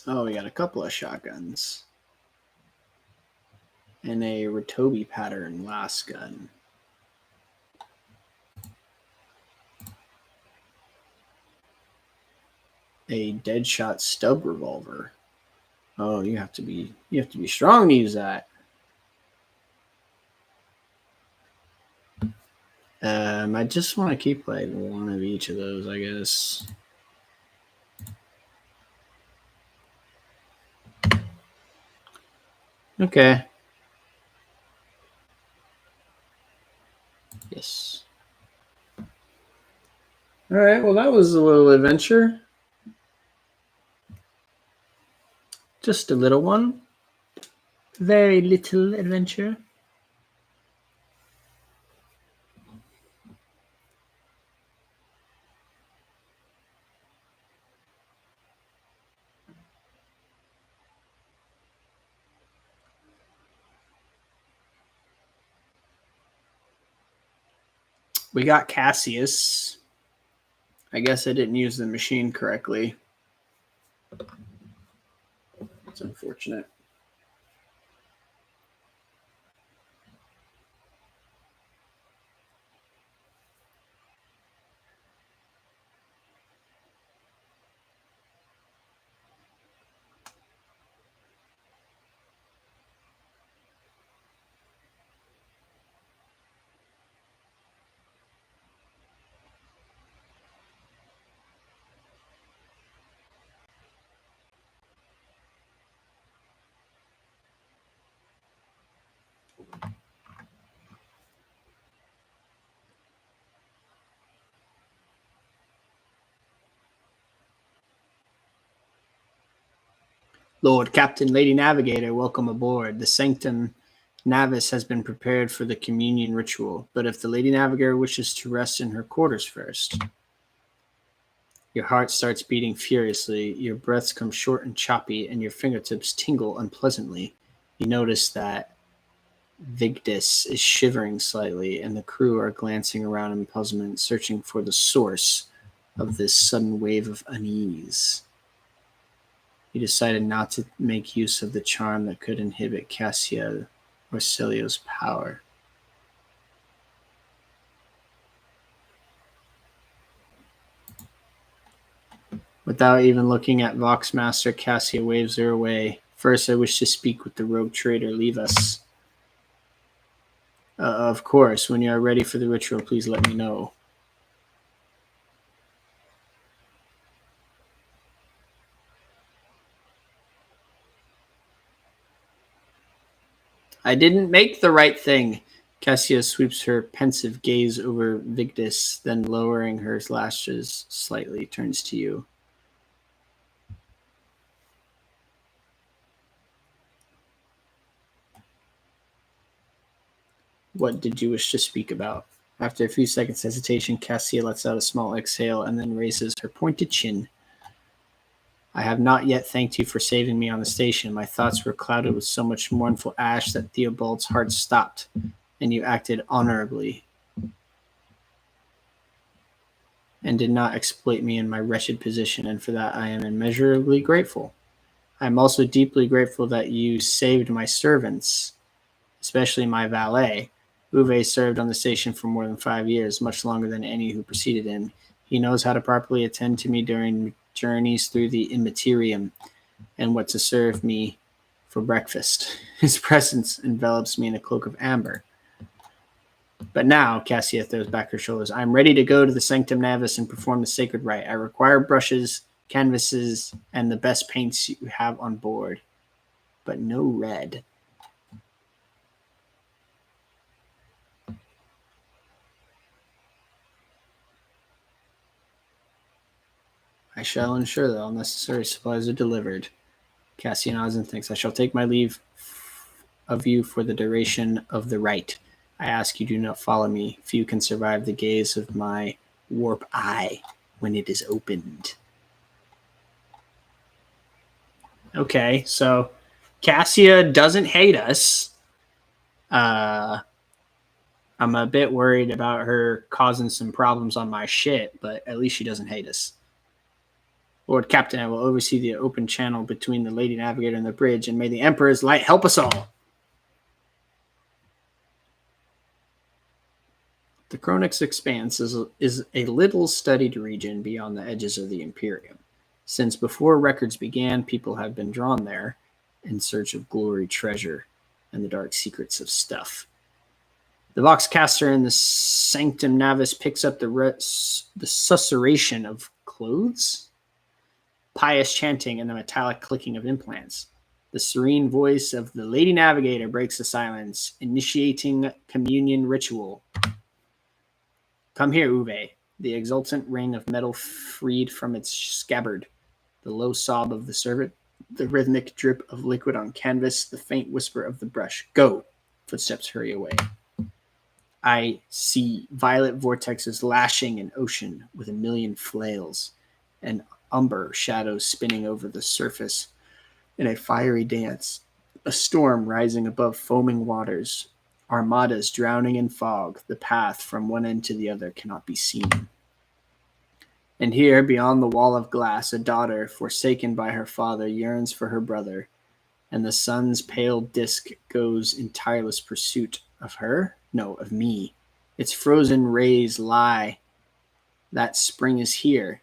Oh, we got a couple of shotguns. And a Ratobi pattern last gun. A Deadshot stub revolver. Oh, you have to be strong to use that. I just want to keep like one of each of those, I guess. Okay. Yes. All right. Well, that was a little adventure. Just a little one. Very little adventure. We got Cassius. I guess I didn't use the machine correctly. It's unfortunate. Lord Captain, Lady Navigator, welcome aboard. The Sanctum Navis has been prepared for the communion ritual, but if the Lady Navigator wishes to rest in her quarters first. Your heart starts beating furiously, your breaths come short and choppy, and your fingertips tingle unpleasantly. You notice that Vigdis is shivering slightly, and the crew are glancing around in puzzlement, searching for the source of this sudden wave of unease. He decided not to make use of the charm that could inhibit Cassiel or Celio's power. Without even looking at Voxmaster, Cassia waves her away. First, I wish to speak with the rogue trader. Leave us. Of course, when you are ready for the ritual, please let me know. I didn't make the right thing. Cassia sweeps her pensive gaze over Vigdis, then lowering her lashes slightly, turns to you. What did you wish to speak about? After a few seconds' hesitation, Cassia lets out a small exhale and then raises her pointed chin. I have not yet thanked you for saving me on the station. My thoughts were clouded with so much mournful ash that Theobald's heart stopped, and you acted honorably and did not exploit me in my wretched position, and for that I am immeasurably grateful. I am also deeply grateful that you saved my servants, especially my valet. Uwe served on the station for more than 5 years, much longer than any who preceded him. He knows how to properly attend to me during journeys through the immaterium and what to serve me for breakfast. His presence envelops me in a cloak of amber. But now, Cassia throws back her shoulders, I am ready to go to the Sanctum Navis and perform the sacred rite. I require brushes, canvases, and the best paints you have on board, but no red. I shall ensure that all necessary supplies are delivered. Cassia nods and thinks, I shall take my leave of you for the duration of the rite. I ask you do not follow me. Few can survive the gaze of my warp eye when it is opened. Okay, so Cassia doesn't hate us. I'm a bit worried about her causing some problems on my shit, but at least she doesn't hate us. Lord Captain, I will oversee the open channel between the Lady Navigator and the bridge, and may the Emperor's light help us all. The Chronix Expanse is a little studied region beyond the edges of the Imperium. Since before records began, people have been drawn there in search of glory, treasure, and the dark secrets of stuff. The Voxcaster in the Sanctum Navis picks up the susurration of clothes, pious chanting, and the metallic clicking of implants. The serene voice of the Lady Navigator breaks the silence, initiating communion ritual. Come here, Uwe. The exultant ring of metal freed from its scabbard, the low sob of the servant, the rhythmic drip of liquid on canvas, the faint whisper of the brush. Go! Footsteps hurry away. I see violet vortexes lashing an ocean with a million flails, and umber shadows spinning over the surface in a fiery dance, a storm rising above foaming waters, armadas drowning in fog, the path from one end to the other cannot be seen. And here, beyond the wall of glass, a daughter, forsaken by her father, yearns for her brother, and the sun's pale disk goes in tireless pursuit of her? No, of me. Its frozen rays lie. That spring is here.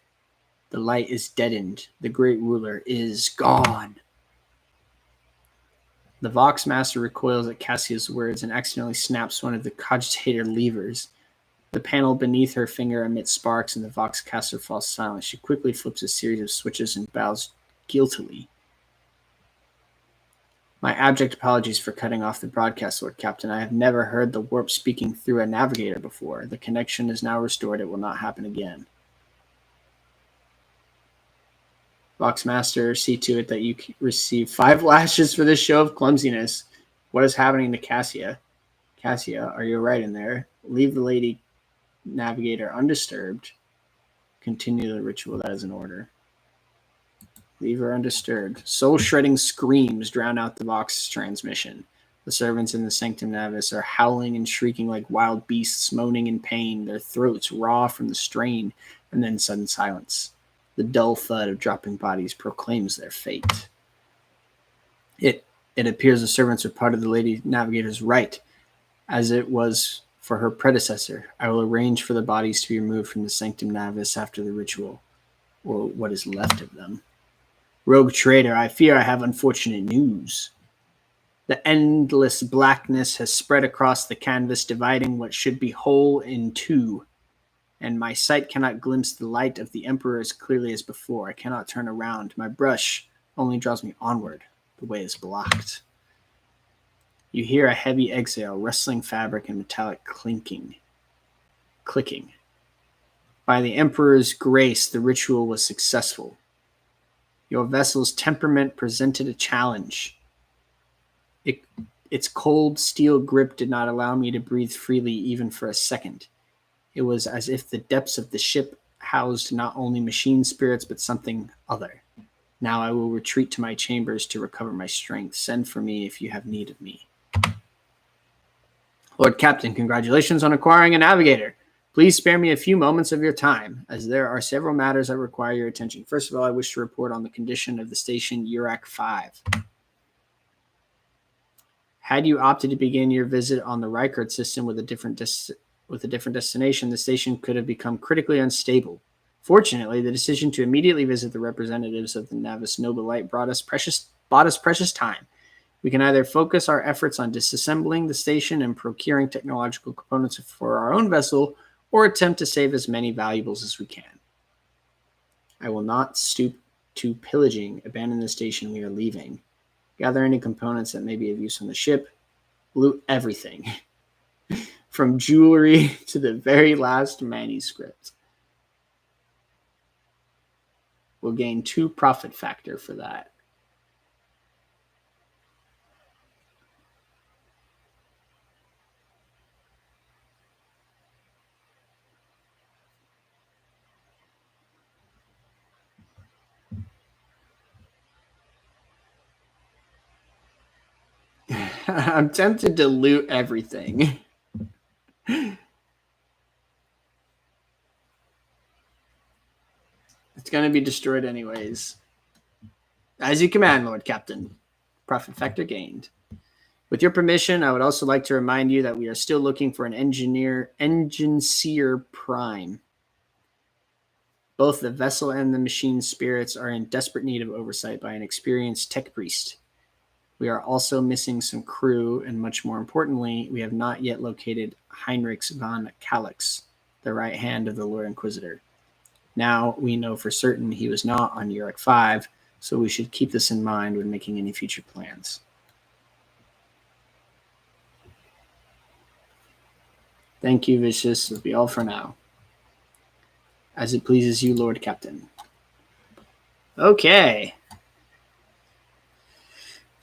The light is deadened. The great ruler is gone. The Voxmaster recoils at Cassia's words and accidentally snaps one of the cogitator levers. The panel beneath her finger emits sparks, and the Voxcaster falls silent. She quickly flips a series of switches and bows guiltily. My abject apologies for cutting off the broadcast, Lord Captain. I have never heard the warp speaking through a navigator before. The connection is now restored. It will not happen again. Voxmaster, see to it that you receive 5 lashes for this show of clumsiness. What is happening to Cassia? Cassia, are you right in there? Leave the Lady Navigator undisturbed. Continue the ritual. That is an order. Leave her undisturbed. Soul-shredding screams drown out the Vox transmission. The servants in the Sanctum Navis are howling and shrieking like wild beasts, moaning in pain, their throats raw from the strain, and then sudden silence. The dull thud of dropping bodies proclaims their fate. It appears the servants are part of the Lady Navigator's rite, as it was for her predecessor. I will arrange for the bodies to be removed from the Sanctum Navis after the ritual, or what is left of them. Rogue traitor, I fear I have unfortunate news. The endless blackness has spread across the canvas, dividing what should be whole in two, and my sight cannot glimpse the light of the Emperor as clearly as before. I cannot turn around. My brush only draws me onward. The way is blocked. You hear a heavy exhale, rustling fabric, and metallic clicking. By the Emperor's grace, the ritual was successful. Your vessel's temperament presented a challenge. Its cold steel grip did not allow me to breathe freely even for a second. It was as if the depths of the ship housed not only machine spirits but something other. Now I will retreat to my chambers to recover my strength. Send for me if you have need of me. Lord Captain, congratulations on acquiring a navigator. Please spare me a few moments of your time, as there are several matters that require your attention. First of all, I wish to report on the condition of the station Urak 5. Had you opted to begin your visit on the Reichert system with a different destination, the station could have become critically unstable. Fortunately, the decision to immediately visit the representatives of the Navis Nova Light bought us precious time. We can either focus our efforts on disassembling the station and procuring technological components for our own vessel, or attempt to save as many valuables as we can. I will not stoop to pillaging. Abandon the station we are leaving. Gather any components that may be of use on the ship. Loot everything, from jewelry to the very last manuscript. We'll gain 2 profit factor for that. I'm tempted to loot everything. It's going to be destroyed anyways. As you command, Lord Captain. Profit factor gained. With your permission, I would also like to remind you that we are still looking for an engine seer prime. Both the vessel and the machine spirits are in desperate need of oversight by an experienced tech priest. We are also missing some crew, and much more importantly, we have not yet located Heinrich von Calix, the right hand of the Lord Inquisitor. Now we know for certain he was not on Urak 5, so we should keep this in mind when making any future plans. Thank you, Vicious. This will be all for now. As it pleases you, Lord Captain. Okay.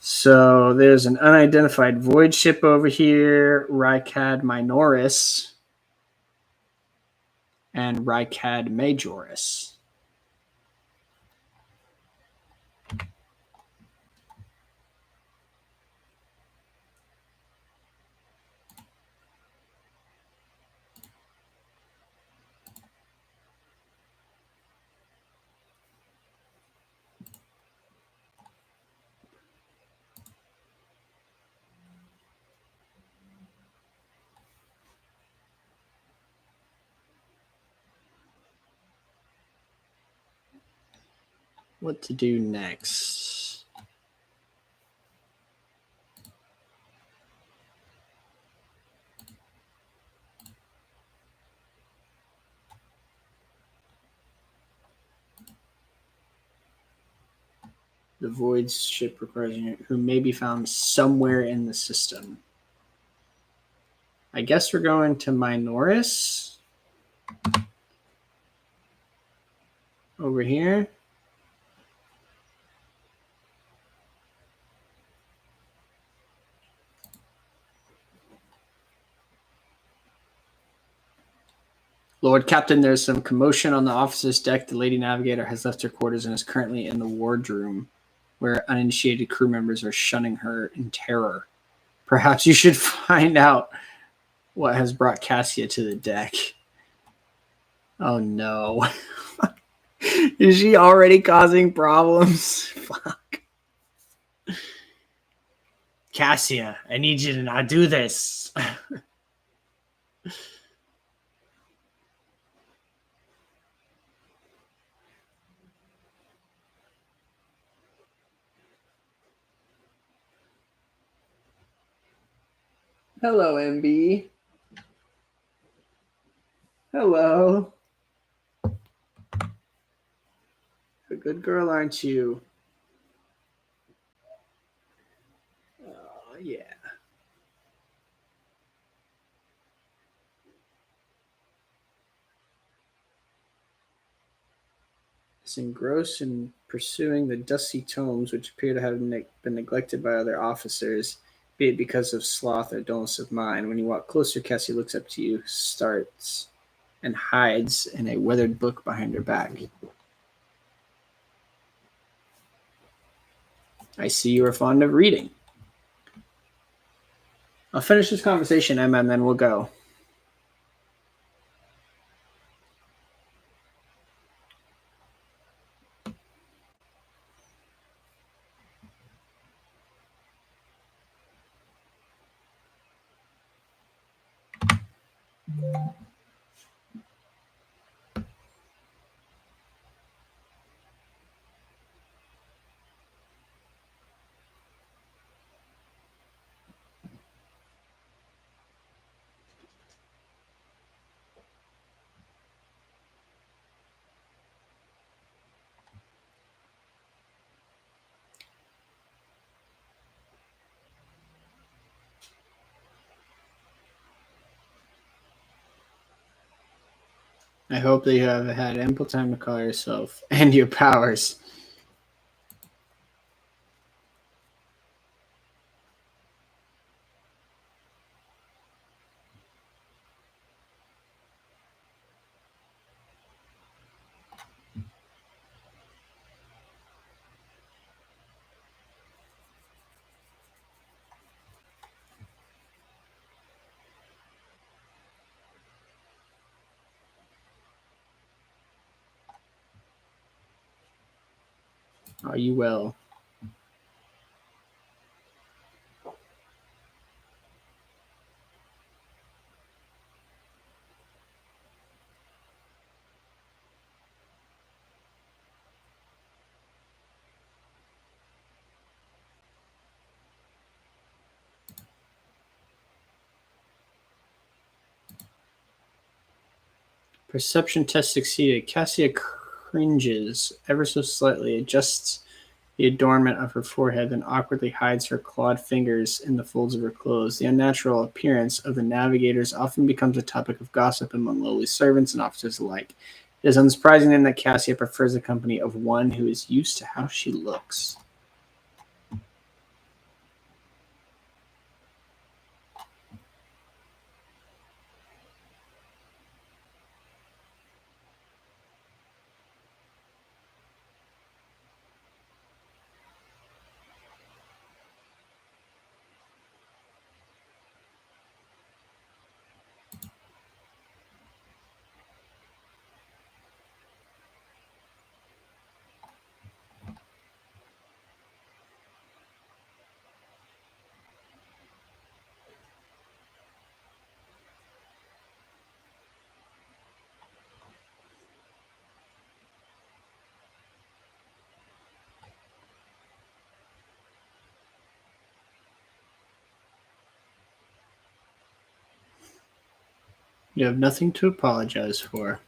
So there's an unidentified void ship over here, Rykad Minoris, and Rykad Majoris. What to do next? The void ship requires a unit who may be found somewhere in the system. I guess we're going to Minoris. Over here. Lord Captain, there's some commotion on the officer's deck. The Lady Navigator has left her quarters and is currently in the wardroom, where uninitiated crew members are shunning her in terror. Perhaps you should find out what has brought Cassia to the deck. Oh no. Is she already causing problems? Fuck. Cassia, I need you to not do this. Hello, MB. Hello. A good girl, aren't you? Oh, yeah. Is engrossed in pursuing the dusty tomes which appear to have been neglected by other officers. be it because of sloth or dullness of mind. When you walk closer, Cassie looks up to you, starts, and hides in a weathered book behind her back. I see you are fond of reading. I'll finish this conversation, Emma, and then we'll go. I hope that you have had ample time to call yourself and your powers. Are you well? Perception test succeeded. Cassia cringes ever so slightly, adjusts the adornment of her forehead, then awkwardly hides her clawed fingers in the folds of her clothes. The unnatural appearance of the navigators often becomes a topic of gossip among lowly servants and officers alike. It is unsurprising then that Cassia prefers the company of one who is used to how she looks. You have nothing to apologize for.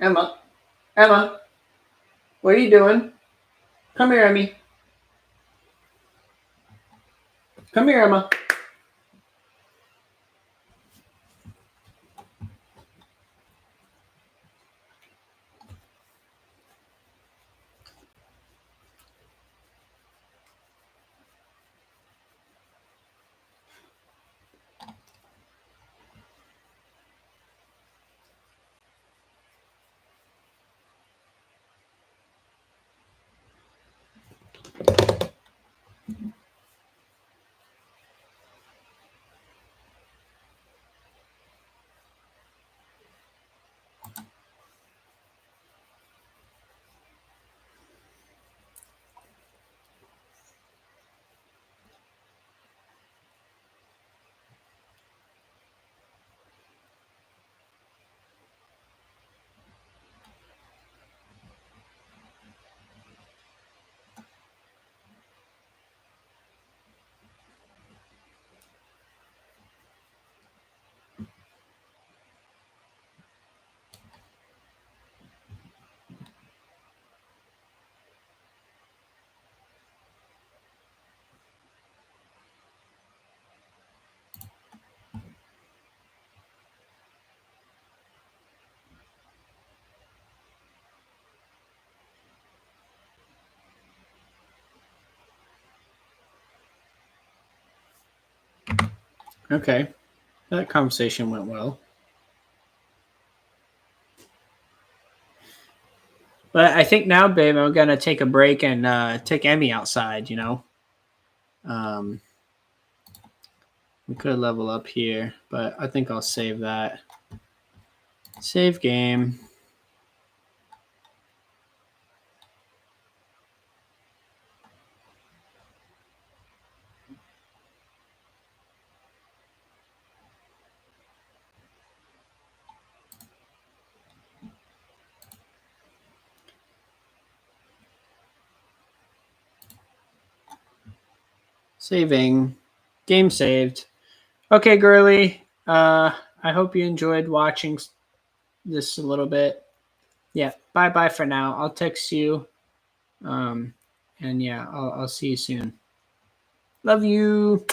Emma, Emma, what are you doing? Come here, Emmy. Come here, Emma. Okay. That conversation went well. But I think now, babe, I'm gonna take a break and take Emmy outside. Um, we could level up here, but I think I'll save that. Save game. Saving. Game saved. Okay, girly. I hope you enjoyed watching this a little bit. Yeah. Bye bye for now. I'll text you. Um, and yeah, I'll see you soon. Love you.